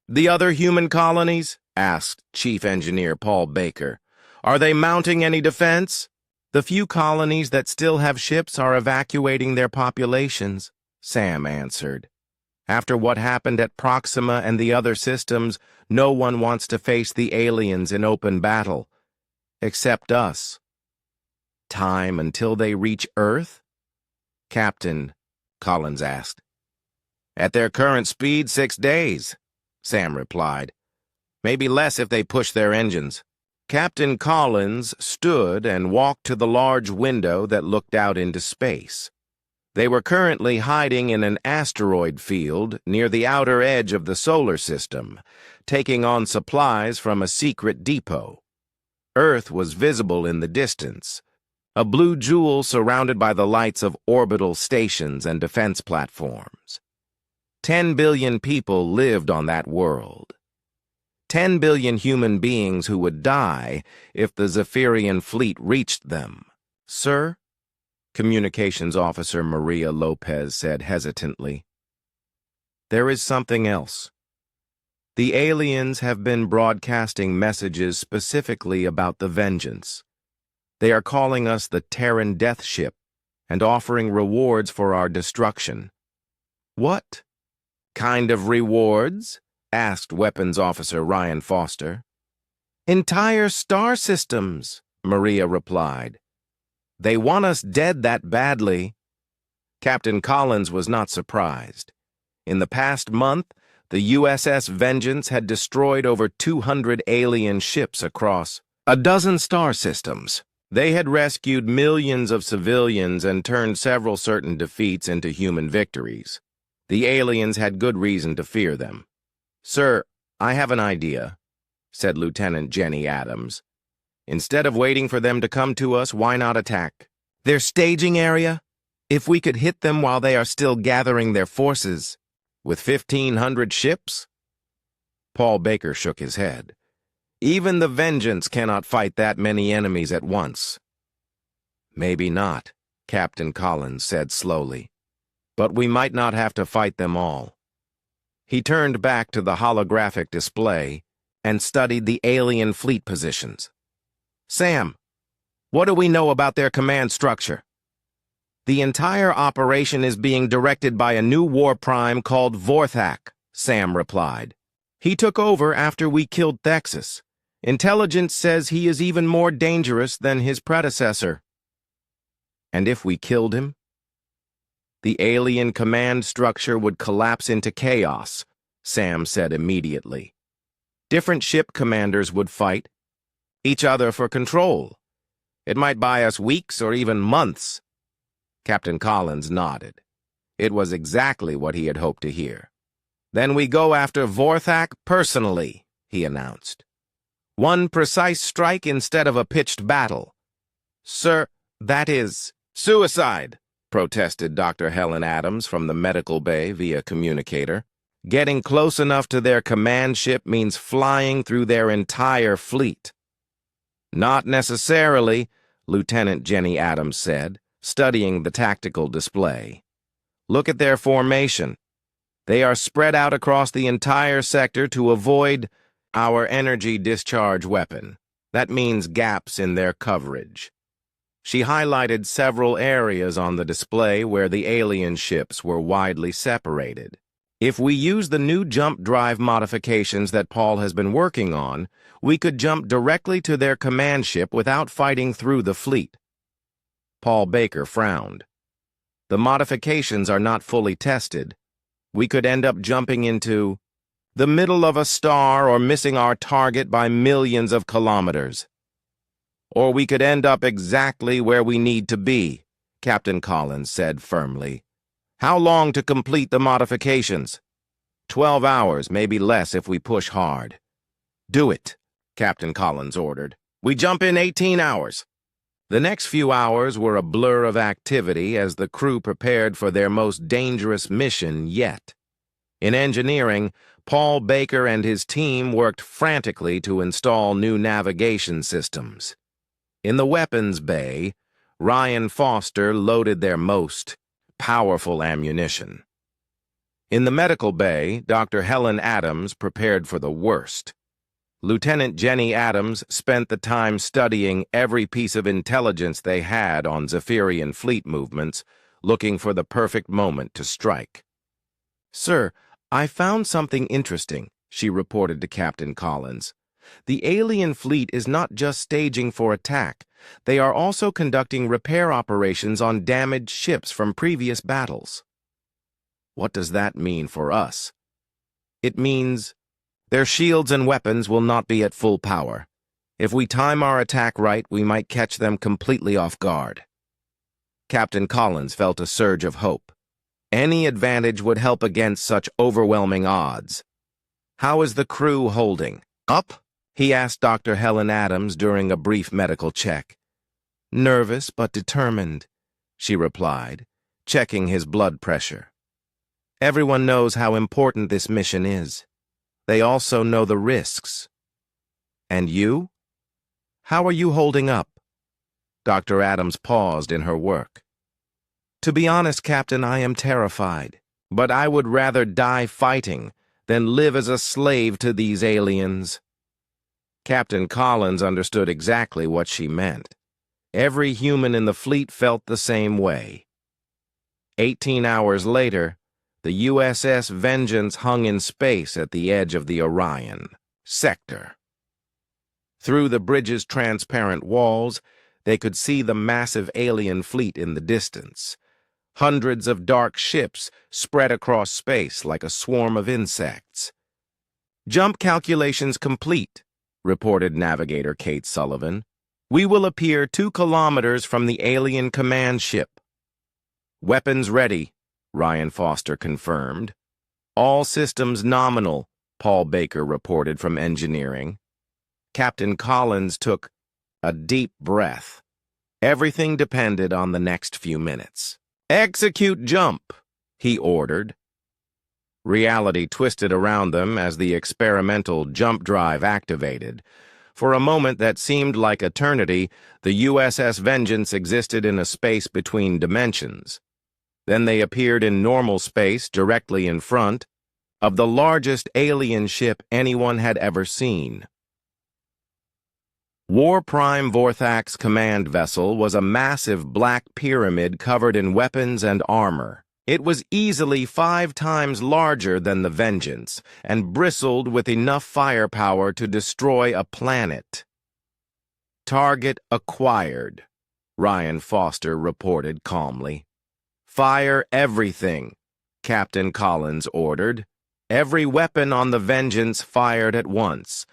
A: the other human colonies? Asked Chief Engineer Paul Baker. Are they mounting any defense? The few colonies that still have ships are evacuating their populations, Sam answered. After what happened at Proxima and the other systems, no one wants to face the aliens in open battle. Except us. Time until they reach Earth? Captain, Collins asked. At their current speed, 6 days, Sam replied. Maybe less if they push their engines. Captain Collins stood and walked to the large window that looked out into space. They were currently hiding in an asteroid field near the outer edge of the solar system, taking on supplies from a secret depot. Earth was visible in the distance, a blue jewel surrounded by the lights of orbital stations and defense platforms. 10 billion people lived on that world. 10 billion human beings who would die if the Zephyrian fleet reached them. Sir? Communications Officer Maria Lopez said hesitantly. There is something else. The aliens have been broadcasting messages specifically about the Vengeance. They are calling us the Terran Battleship and offering rewards for our destruction. What kind of rewards? Asked Weapons Officer Ryan Foster. Entire star systems, Maria replied. They want us dead that badly. Captain Collins was not surprised. In the past month, the USS Vengeance had destroyed over 200 alien ships across a dozen star systems. They had rescued millions of civilians and turned several certain defeats into human victories. The aliens had good reason to fear them. Sir, I have an idea, said Lieutenant Jenny Adams. Instead of waiting for them to come to us, why not attack their staging area? If we could hit them while they are still gathering their forces, with 1,500 ships? Paul Baker shook his head. Even the Vengeance cannot fight that many enemies at once. Maybe not, Captain Collins said slowly. But we might not have to fight them all. He turned back to the holographic display and studied the alien fleet positions. Sam, what do we know about their command structure? The entire operation is being directed by a new war prime called Vorthak, Sam replied. He took over after we killed Thexus. Intelligence says he is even more dangerous than his predecessor. And if we killed him? The alien command structure would collapse into chaos, Sam said immediately. Different ship commanders would fight each other for control. It might buy us weeks or even months. Captain Collins nodded. It was exactly what he had hoped to hear. Then we go after Vorthak personally, he announced. One precise strike instead of a pitched battle. Sir, that is suicide, protested Dr. Helen Adams from the medical bay via communicator. Getting close enough to their command ship means flying through their entire fleet. Not necessarily, Lieutenant Jenny Adams said, studying the tactical display. Look at their formation. They are spread out across the entire sector to avoid our energy discharge weapon. That means gaps in their coverage. She highlighted several areas on the display where the alien ships were widely separated. If we use the new jump drive modifications that Paul has been working on, we could jump directly to their command ship without fighting through the fleet. Paul Baker frowned. The modifications are not fully tested. We could end up jumping into the middle of a star or missing our target by millions of kilometers. Or we could end up exactly where we need to be, Captain Collins said firmly. How long to complete the modifications? 12 hours, maybe less if we push hard. Do it, Captain Collins ordered. We jump in 18 hours. The next few hours were a blur of activity as the crew prepared for their most dangerous mission yet. In engineering, Paul Baker and his team worked frantically to install new navigation systems. In the weapons bay, Ryan Foster loaded their most powerful ammunition. In the medical bay, Dr. Helen Adams prepared for the worst. Lieutenant Jenny Adams spent the time studying every piece of intelligence they had on Zephyrian fleet movements, looking for the perfect moment to strike. "Sir, I found something interesting," she reported to Captain Collins. "The alien fleet is not just staging for attack. They are also conducting repair operations on damaged ships from previous battles." What does that mean for us? It means their shields and weapons will not be at full power. If we time our attack right, we might catch them completely off guard. Captain Collins felt a surge of hope. Any advantage would help against such overwhelming odds. "How is the crew holding? Up?" he asked Dr. Helen Adams during a brief medical check. "Nervous but determined," she replied, checking his blood pressure. "Everyone knows how important this mission is. They also know the risks. And you? How are you holding up?" Dr. Adams paused in her work. "To be honest, Captain, I am terrified. But I would rather die fighting than live as a slave to these aliens." Captain Collins understood exactly what she meant. Every human in the fleet felt the same way. 18 hours later, the USS Vengeance hung in space at the edge of the Orion sector. Through the bridge's transparent walls, they could see the massive alien fleet in the distance. Hundreds of dark ships spread across space like a swarm of insects. "Jump calculations complete," reported Navigator Kate Sullivan. "We will appear 2 kilometers from the alien command ship." "Weapons ready," Ryan Foster confirmed. "All systems nominal," Paul Baker reported from engineering. Captain Collins took a deep breath. Everything depended on the next few minutes. "Execute jump," he ordered. Reality twisted around them as the experimental jump drive activated. For a moment that seemed like eternity, the USS Vengeance existed in a space between dimensions. Then they appeared in normal space directly in front of the largest alien ship anyone had ever seen. War Prime Vorthak's command vessel was a massive black pyramid covered in weapons and armor. It was easily 5 times larger than the Vengeance and bristled with enough firepower to destroy a planet. "Target acquired," Ryan Foster reported calmly. "Fire everything," Captain Collins ordered. Every weapon on the Vengeance fired at once.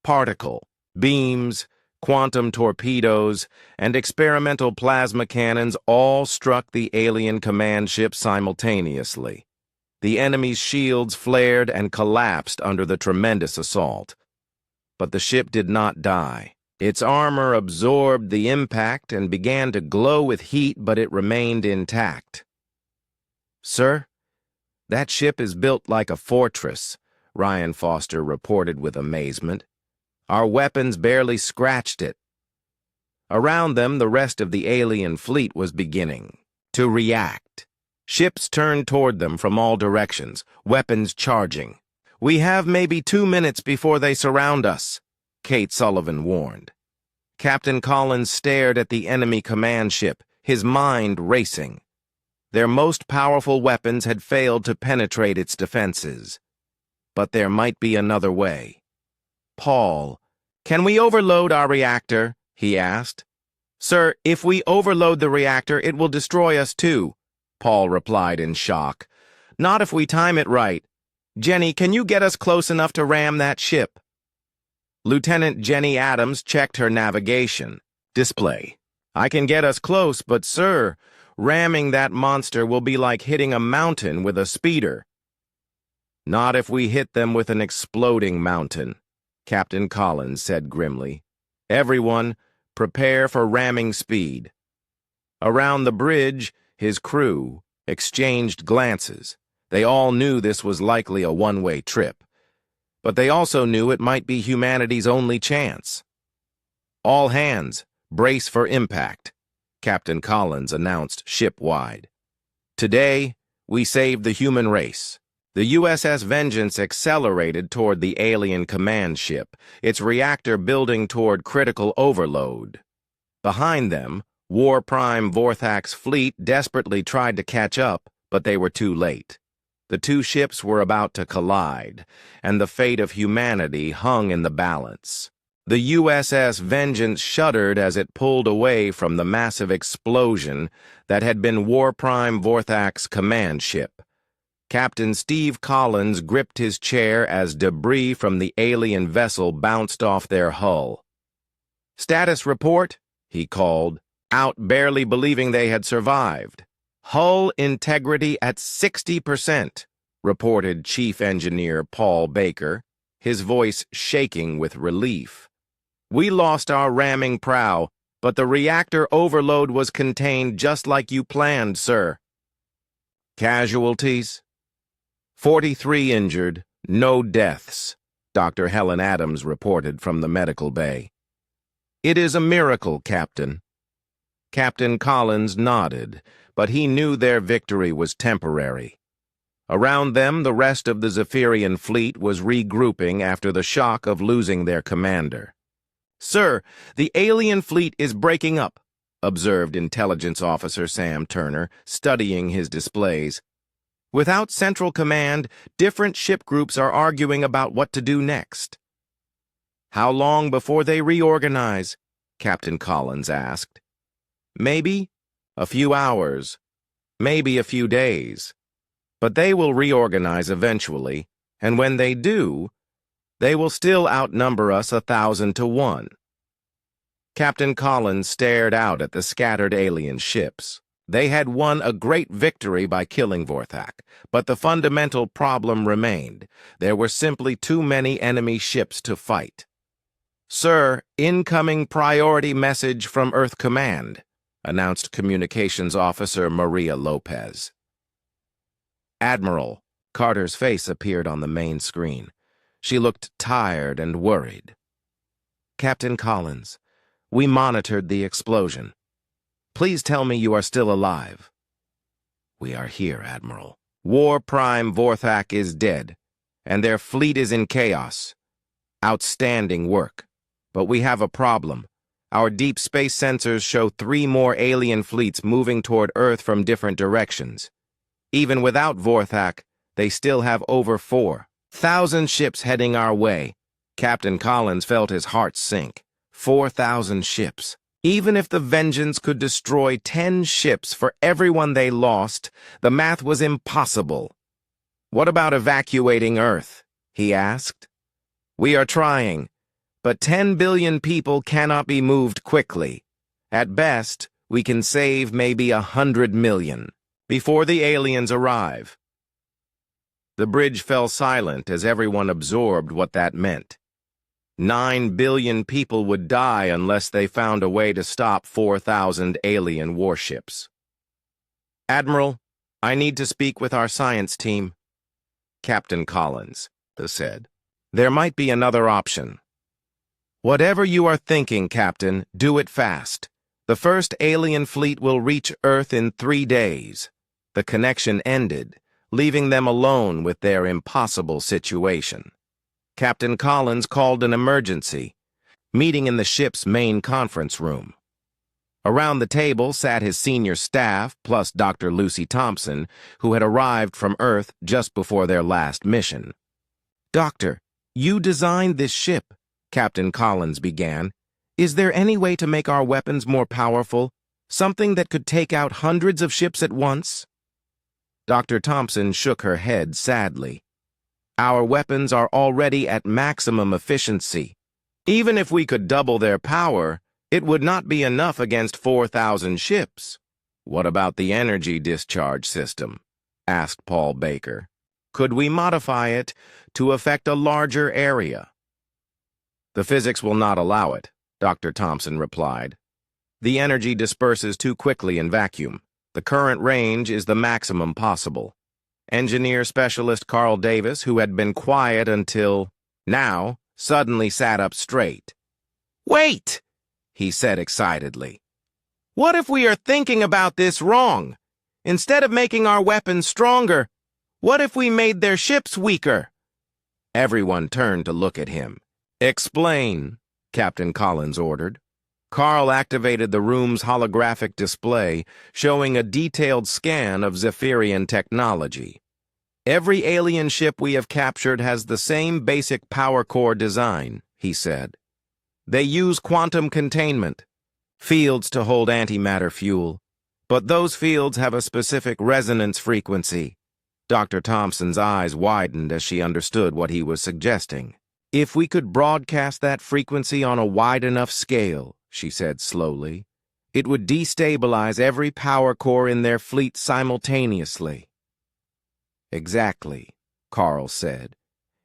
A: Particle, beams, quantum torpedoes, and experimental plasma cannons all struck the alien command ship simultaneously. The enemy's shields flared and collapsed under the tremendous assault. But the ship did not die. Its armor absorbed the impact and began to glow with heat, but it remained intact. "Sir, that ship is built like a fortress," Ryan Foster reported with amazement. "Our weapons barely scratched it." Around them, the rest of the alien fleet was beginning to react. Ships turned toward them from all directions, weapons charging. "We have maybe 2 minutes before they surround us," Kate Sullivan warned. Captain Collins stared at the enemy command ship, his mind racing. Their most powerful weapons had failed to penetrate its defenses. But there might be another way. "Paul, can we overload our reactor?" he asked. "Sir, if we overload the reactor, it will destroy us too," Paul replied in shock. "Not if we time it right. Jenny, can you get us close enough to ram that ship?" Lieutenant Jenny Adams checked her navigation. Display. "I can get us close, but sir, ramming that monster will be like hitting a mountain with a speeder." "Not if we hit them with an exploding mountain," Captain Collins said grimly. "Everyone, prepare for ramming speed." Around the bridge, his crew exchanged glances. They all knew this was likely a one-way trip, but they also knew it might be humanity's only chance. "All hands, brace for impact," Captain Collins announced ship-wide. "Today, we saved the human race." The USS Vengeance accelerated toward the alien command ship, its reactor building toward critical overload. Behind them, War Prime Vorthak's fleet desperately tried to catch up, but they were too late. The two ships were about to collide, and the fate of humanity hung in the balance. The USS Vengeance shuddered as it pulled away from the massive explosion that had been War Prime Vorthak's command ship. Captain Steve Collins gripped his chair as debris from the alien vessel bounced off their hull. "Status report," he called, out barely believing they had survived. "Hull integrity at 60%, reported Chief Engineer Paul Baker, his voice shaking with relief. "We lost our ramming prow, but the reactor overload was contained just like you planned, sir." "Casualties?" 43 injured, no deaths, Dr. Helen Adams reported from the medical bay. "It is a miracle, Captain." Captain Collins nodded, but he knew their victory was temporary. Around them, the rest of the Zephyrian fleet was regrouping after the shock of losing their commander. "Sir, the alien fleet is breaking up," observed Intelligence Officer Sam Turner, studying his displays. "Without central command, different ship groups are arguing about what to do next." "How long before they reorganize?" Captain Collins asked. "Maybe a few hours, maybe a few days. But they will reorganize eventually, and when they do, they will still outnumber us 1,000 to 1. Captain Collins stared out at the scattered alien ships. They had won a great victory by killing Vorthak, but the fundamental problem remained. There were simply too many enemy ships to fight. "Sir, incoming priority message from Earth Command," announced Communications Officer Maria Lopez. "Admiral," Carter's face appeared on the main screen. She looked tired and worried. "Captain Collins, we monitored the explosion. Please tell me you are still alive." "We are here, Admiral. War Prime Vorthak is dead, and their fleet is in chaos. Outstanding work. But we have a problem. Our deep space sensors show 3 more alien fleets moving toward Earth from different directions. Even without Vorthak, they still have over 4,000 ships heading our way." Captain Collins felt his heart sink. 4,000 ships. Even if the Vengeance could destroy 10 ships for everyone they lost, the math was impossible. "What about evacuating Earth?" he asked. "We are trying, but 10 billion people cannot be moved quickly. At best, we can save maybe 100 million before the aliens arrive." The bridge fell silent as everyone absorbed what that meant. 9 billion people would die unless they found a way to stop 4,000 alien warships. "Admiral, I need to speak with our science team." Captain Collins said. "There might be another option." "Whatever you are thinking, Captain, do it fast. The first alien fleet will reach Earth in 3 days." The connection ended, leaving them alone with their impossible situation. Captain Collins called an emergency, meeting in the ship's main conference room. Around the table sat his senior staff, plus Dr. Lucy Thompson, who had arrived from Earth just before their last mission. "Doctor, you designed this ship," Captain Collins began. "Is there any way to make our weapons more powerful? Something that could take out hundreds of ships at once?" Dr. Thompson shook her head sadly. Our weapons are already at maximum efficiency. Even if we could double their power, it would not be enough against 4,000 ships. What about the energy discharge system? Asked Paul Baker. Could we modify it to affect a larger area? The physics will not allow it, Dr. Thompson replied. The energy disperses too quickly in vacuum. The current range is the maximum possible. Engineer specialist Carl Davis, who had been quiet until now, suddenly sat up straight. "Wait!" he said excitedly. "What if we are thinking about this wrong? Instead of making our weapons stronger, what if we made their ships weaker?" Everyone turned to look at him. "Explain," Captain Collins ordered. Carl activated the room's holographic display, showing a detailed scan of Zephyrian technology. "Every alien ship we have captured has the same basic power core design," he said. "They use quantum containment, fields to hold antimatter fuel, but those fields have a specific resonance frequency." Dr. Thompson's eyes widened as she understood what he was suggesting. "If we could broadcast that frequency on a wide enough scale," she said slowly, "it would destabilize every power core in their fleet simultaneously." "Exactly," Carl said.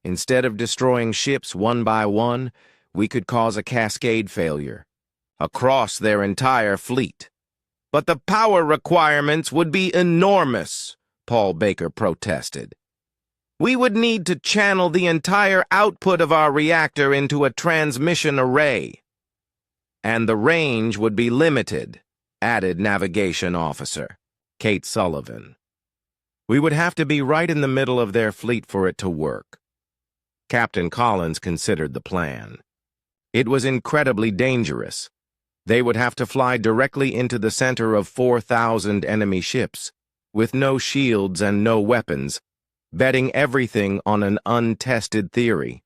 A: "Instead of destroying ships one by one, we could cause a cascade failure across their entire fleet." "But the power requirements would be enormous," Paul Baker protested. "We would need to channel the entire output of our reactor into a transmission array. And the range would be limited," added Navigation Officer Kate Sullivan. "We would have to be right in the middle of their fleet for it to work." Captain Collins considered the plan. It was incredibly dangerous. They would have to fly directly into the center of 4,000 enemy ships, with no shields and no weapons, betting everything on an untested theory.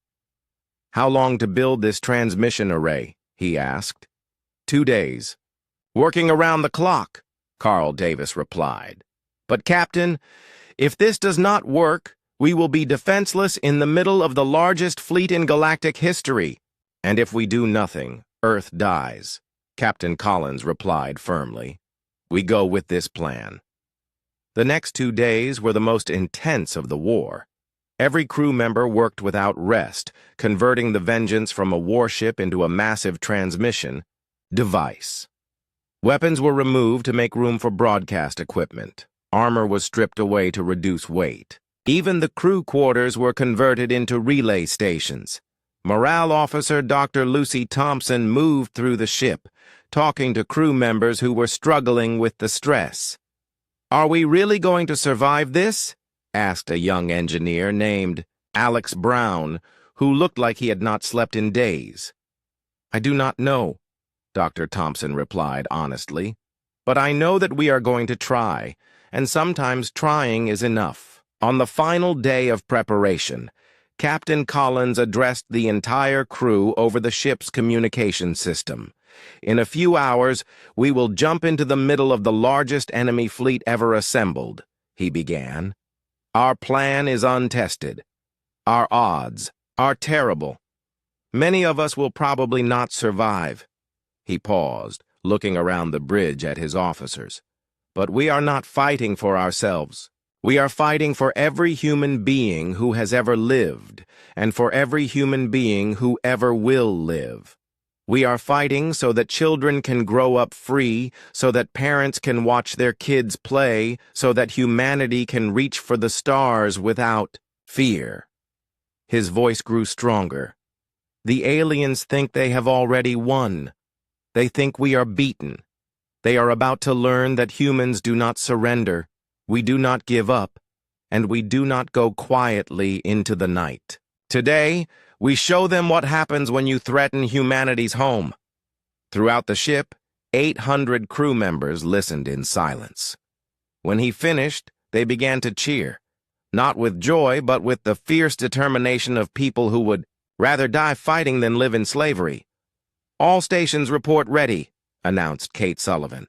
A: "How long to build this transmission array?" he asked. 2 days. "Working around the clock," Carl Davis replied. "But, Captain, if this does not work, we will be defenseless in the middle of the largest fleet in galactic history. And if we do nothing, Earth dies," Captain Collins replied firmly. "We go with this plan." The next 2 days were the most intense of the war. Every crew member worked without rest, converting the Vengeance from a warship into a massive transmission device. Weapons were removed to make room for broadcast equipment. Armor was stripped away to reduce weight. Even the crew quarters were converted into relay stations. Morale Officer Dr. Lucy Thompson moved through the ship, talking to crew members who were struggling with the stress. "Are we really going to survive this?" asked a young engineer named Alex Brown, who looked like he had not slept in days. "I do not know," Dr. Thompson replied honestly, "but I know that we are going to try, and sometimes trying is enough." On the final day of preparation, Captain Collins addressed the entire crew over the ship's communication system. "In a few hours, we will jump into the middle of the largest enemy fleet ever assembled," he began. "Our plan is untested. Our odds are terrible. Many of us will probably not survive." He paused, looking around the bridge at his officers. "But we are not fighting for ourselves. We are fighting for every human being who has ever lived, and for every human being who ever will live. We are fighting so that children can grow up free, so that parents can watch their kids play, so that humanity can reach for the stars without fear." His voice grew stronger. "The aliens think they have already won. They think we are beaten. They are about to learn that humans do not surrender, we do not give up, and we do not go quietly into the night. Today, we show them what happens when you threaten humanity's home." Throughout the ship, 800 crew members listened in silence. When he finished, they began to cheer, not with joy, but with the fierce determination of people who would rather die fighting than live in slavery. "All stations report ready," announced Kate Sullivan.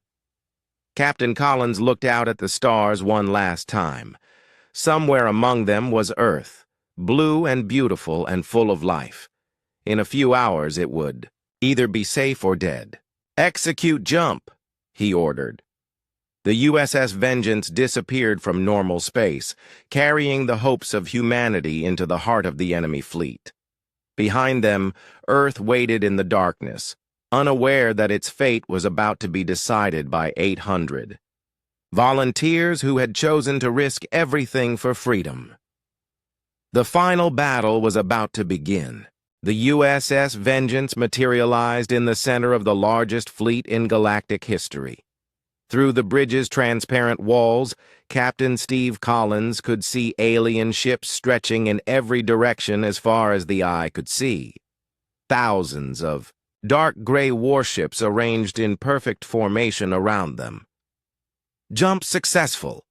A: Captain Collins looked out at the stars one last time. Somewhere among them was Earth, blue and beautiful and full of life. In a few hours it would either be safe or dead. "Execute jump," he ordered. The USS Vengeance disappeared from normal space, carrying the hopes of humanity into the heart of the enemy fleet. Behind them, Earth waited in the darkness, unaware that its fate was about to be decided by 800. Volunteers who had chosen to risk everything for freedom. The final battle was about to begin. The USS Vengeance materialized in the center of the largest fleet in galactic history. Through the bridge's transparent walls, Captain Steve Collins could see alien ships stretching in every direction as far as the eye could see. Thousands of dark gray warships arranged in perfect formation around them. "Jump successful,"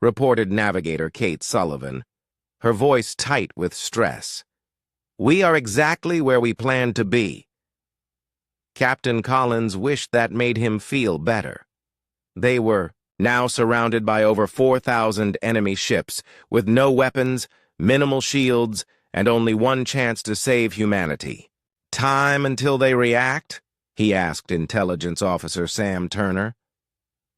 A: reported Navigator Kate Sullivan, her voice tight with stress. "We are exactly where we planned to be." Captain Collins wished that made him feel better. They were now surrounded by over 4,000 enemy ships, with no weapons, minimal shields, and only one chance to save humanity. "Time until they react?" he asked Intelligence Officer Sam Turner.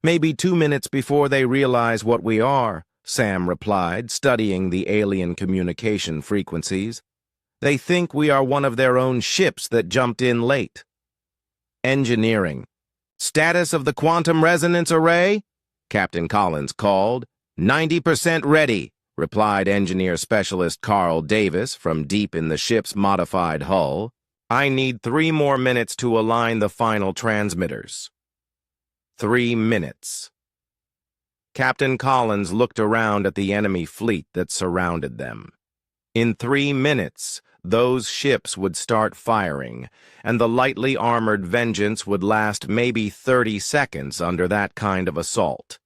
A: "Maybe 2 minutes before they realize what we are," Sam replied, studying the alien communication frequencies. "They think we are one of their own ships that jumped in late." "Engineering. Status of the quantum resonance array?" Captain Collins called. 90% ready, replied Engineer Specialist Carl Davis from deep in the ship's modified hull. "I need 3 more minutes to align the final transmitters." 3 minutes. Captain Collins looked around at the enemy fleet that surrounded them. In 3 minutes, those ships would start firing, and the lightly armored Vengeance would last maybe 30 seconds under that kind of assault.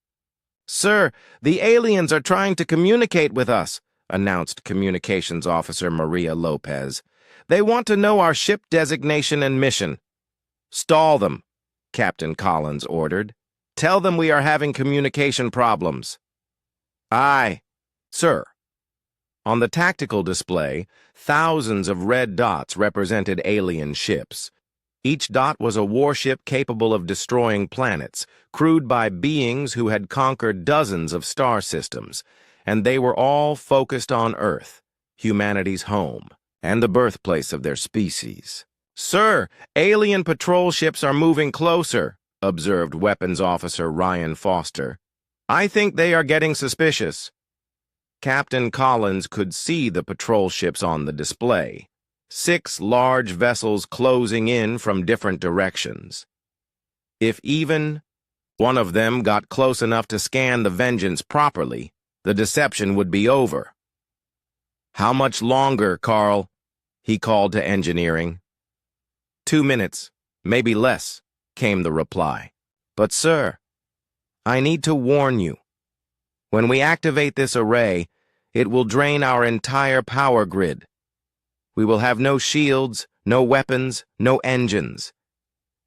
A: "Sir, the aliens are trying to communicate with us," announced Communications Officer Maria Lopez. "They want to know our ship designation and mission." "Stall them," Captain Collins ordered. "Tell them we are having communication problems." "Aye, sir." On the tactical display, thousands of red dots represented alien ships. Each dot was a warship capable of destroying planets, crewed by beings who had conquered dozens of star systems, and they were all focused on Earth, humanity's home, and the birthplace of their species. "Sir, alien patrol ships are moving closer," observed Weapons Officer Ryan Foster. "I think they are getting suspicious." Captain Collins could see the patrol ships on the display. 6 large vessels closing in from different directions. If even one of them got close enough to scan the Vengeance properly, the deception would be over. "How much longer, Carl?" he called to engineering. 2 minutes, maybe less, came the reply. "But, sir, I need to warn you. When we activate this array, it will drain our entire power grid. We will have no shields, no weapons, no engines.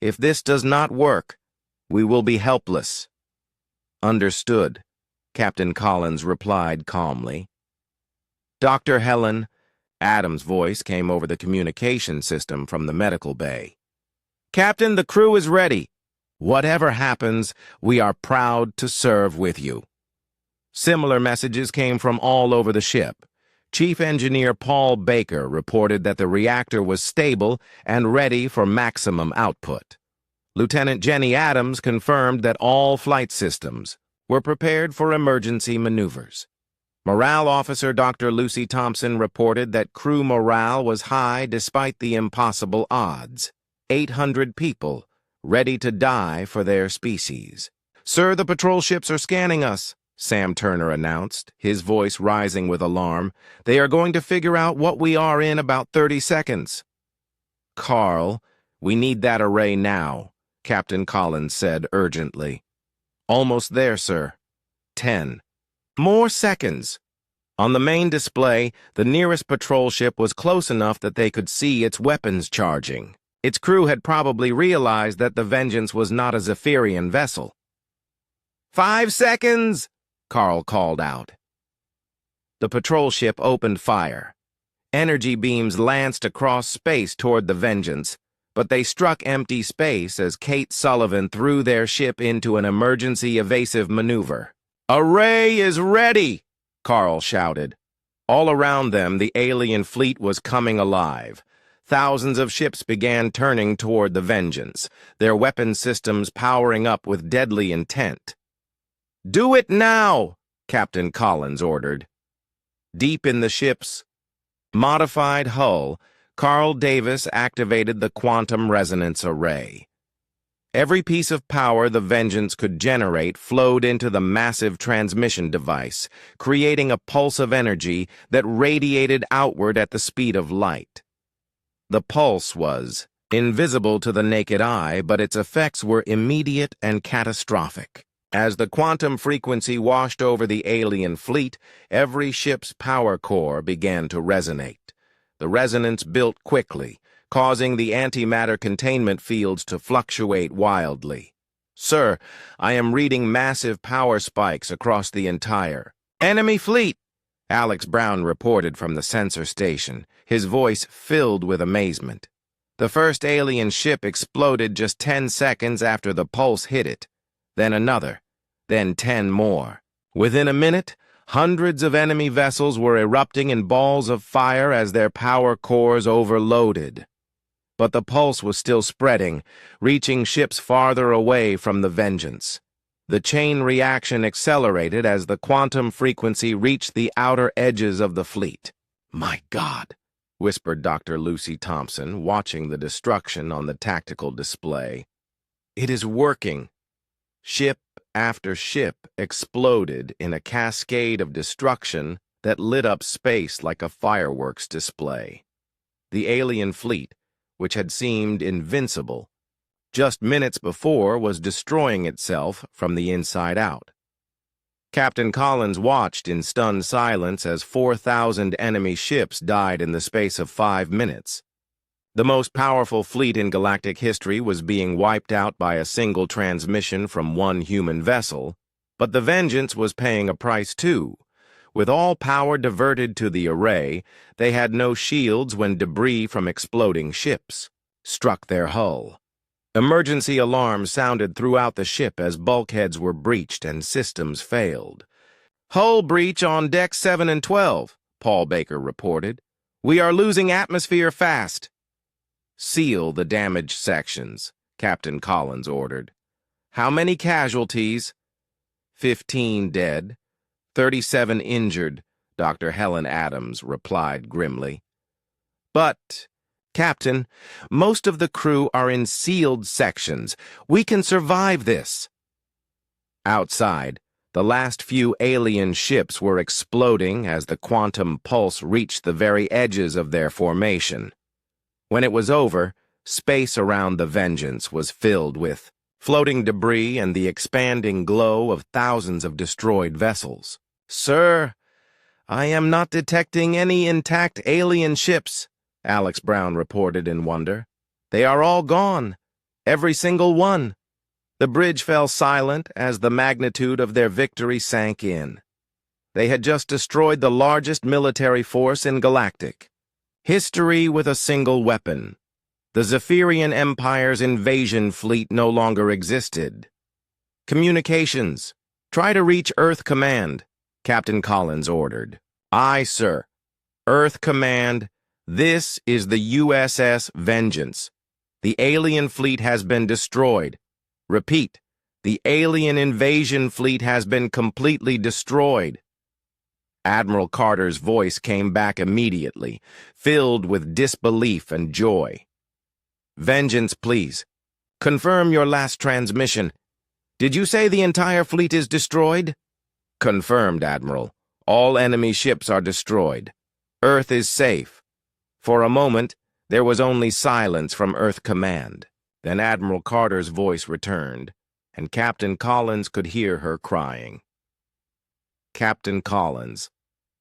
A: If this does not work, we will be helpless." "Understood," Captain Collins replied calmly. "Dr. Helen," Adam's voice came over the communication system from the medical bay. "Captain, the crew is ready. Whatever happens, we are proud to serve with you." Similar messages came from all over the ship. Chief Engineer Paul Baker reported that the reactor was stable and ready for maximum output. Lieutenant Jenny Adams confirmed that all flight systems were prepared for emergency maneuvers. Morale Officer Dr. Lucy Thompson reported that crew morale was high despite the impossible odds. 800 people ready to die for their species. "Sir, the patrol ships are scanning us," Sam Turner announced, his voice rising with alarm. "They are going to figure out what we are in about 30 seconds. "Carl, we need that array now," Captain Collins said urgently. "Almost there, sir. 10 more seconds." On the main display, the nearest patrol ship was close enough that they could see its weapons charging. Its crew had probably realized that the Vengeance was not a Zephyrian vessel. 5 seconds, Carl called out. The patrol ship opened fire. Energy beams lanced across space toward the Vengeance, but they struck empty space as Kate Sullivan threw their ship into an emergency evasive maneuver. "Array is ready!" Carl shouted. All around them, the alien fleet was coming alive. Thousands of ships began turning toward the Vengeance, their weapon systems powering up with deadly intent. "Do it now!" Captain Collins ordered. Deep in the ship's modified hull, Carl Davis activated the quantum resonance array. Every piece of power the Vengeance could generate flowed into the massive transmission device, creating a pulse of energy that radiated outward at the speed of light. The pulse was invisible to the naked eye, but its effects were immediate and catastrophic. As the quantum frequency washed over the alien fleet, every ship's power core began to resonate. The resonance built quickly, causing the antimatter containment fields to fluctuate wildly. "Sir, I am reading massive power spikes across the entire enemy fleet," Alex Brown reported from the sensor station, his voice filled with amazement. The first alien ship exploded just 10 seconds after the pulse hit it, then another, then 10 more. Within a minute, hundreds of enemy vessels were erupting in balls of fire as their power cores overloaded. But the pulse was still spreading, reaching ships farther away from the Vengeance. The chain reaction accelerated as the quantum frequency reached the outer edges of the fleet. "My God," whispered Dr. Lucy Thompson, watching the destruction on the tactical display. "It is working." Ship after ship exploded in a cascade of destruction that lit up space like a fireworks display. The alien fleet, which had seemed invincible just minutes before, was destroying itself from the inside out. Captain Collins watched in stunned silence as 4,000 enemy ships died in the space of 5 minutes. The most powerful fleet in galactic history was being wiped out by a single transmission from one human vessel, but the Vengeance was paying a price too. With all power diverted to the array, they had no shields when debris from exploding ships struck their hull. Emergency alarms sounded throughout the ship as bulkheads were breached and systems failed. "Hull breach on Deck 7 and 12, Paul Baker reported. "We are losing atmosphere fast." "Seal the damaged sections," Captain Collins ordered. "How many casualties?" 15 dead, 37 injured, Dr. Helen Adams replied grimly. "But, Captain, most of the crew are in sealed sections. We can survive this." Outside, the last few alien ships were exploding as the quantum pulse reached the very edges of their formation. When it was over, space around the Vengeance was filled with floating debris and the expanding glow of thousands of destroyed vessels. "Sir, I am not detecting any intact alien ships," Alex Brown reported in wonder. "They are all gone, every single one." The bridge fell silent as the magnitude of their victory sank in. They had just destroyed the largest military force in Galactic history with a single weapon. The Zephyrian Empire's invasion fleet no longer existed. "Communications. Try to reach Earth Command," Captain Collins ordered. "Aye, sir. Earth Command, this is the USS Vengeance. The alien fleet has been destroyed. Repeat, the alien invasion fleet has been completely destroyed." Admiral Carter's voice came back immediately, filled with disbelief and joy. "Vengeance, please. Confirm your last transmission. Did you say the entire fleet is destroyed?" "Confirmed, Admiral. All enemy ships are destroyed. Earth is safe." For a moment, there was only silence from Earth Command. Then Admiral Carter's voice returned, and Captain Collins could hear her crying. "Captain Collins,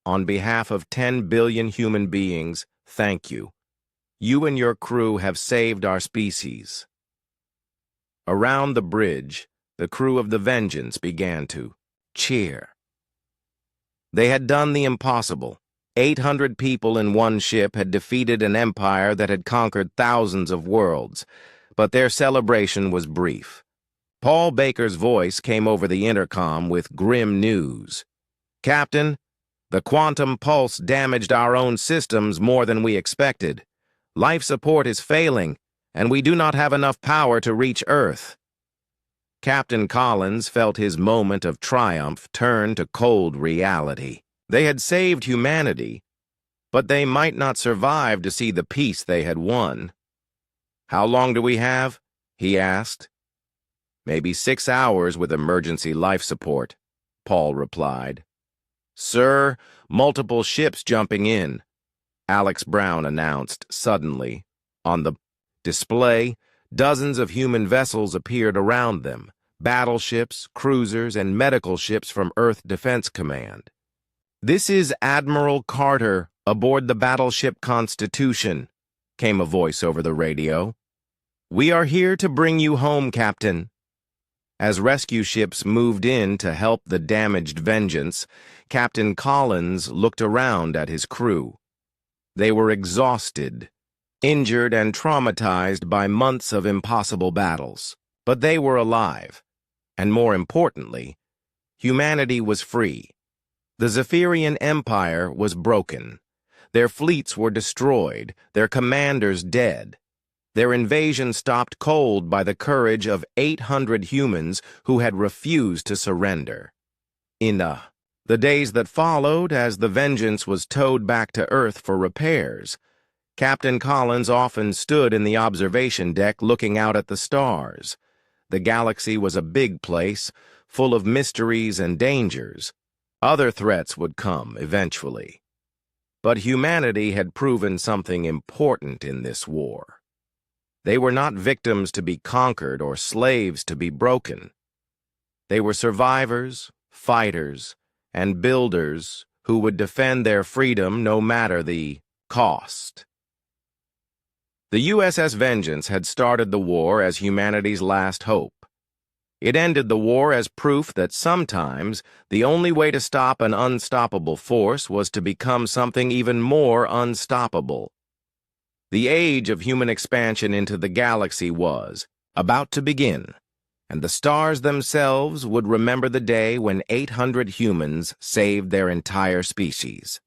A: on behalf of 10 billion human beings, thank you. You and your crew have saved our species." Around the bridge, The crew of the Vengeance began to cheer. They had done the impossible. 800 people in one ship had defeated an empire that had conquered thousands of worlds, but their celebration was brief. Paul Baker's voice came over the intercom with grim news. "Captain, the quantum pulse damaged our own systems more than we expected. Life support is failing, and we do not have enough power to reach Earth." Captain Collins felt his moment of triumph turn to cold reality. They had saved humanity, but they might not survive to see the peace they had won. "How long do we have?" he asked. "Maybe 6 hours with emergency life support," Paul replied. "Sir, multiple ships jumping in," Alex Brown announced suddenly. On the display, dozens of human vessels appeared around them, battleships, cruisers, and medical ships from Earth Defense Command. "This is Admiral Carter aboard the battleship Constitution," came a voice over the radio. "We are here to bring you home, Captain." As rescue ships moved in to help the damaged Vengeance, Captain Collins looked around at his crew. They were exhausted, injured and traumatized by months of impossible battles. But they were alive, and more importantly, humanity was free. The Zephyrian Empire was broken. Their fleets were destroyed, their commanders dead. Their invasion stopped cold by the courage of 800 humans who had refused to surrender. In the days that followed, as the Vengeance was towed back to Earth for repairs, Captain Collins often stood in the observation deck looking out at the stars. The galaxy was a big place, full of mysteries and dangers. Other threats would come eventually. But humanity had proven something important in this war. They were not victims to be conquered or slaves to be broken. They were survivors, fighters, and builders who would defend their freedom no matter the cost. The USS Vengeance had started the war as humanity's last hope. It ended the war as proof that sometimes the only way to stop an unstoppable force was to become something even more unstoppable. The age of human expansion into the galaxy was about to begin, and the stars themselves would remember the day when 800 humans saved their entire species.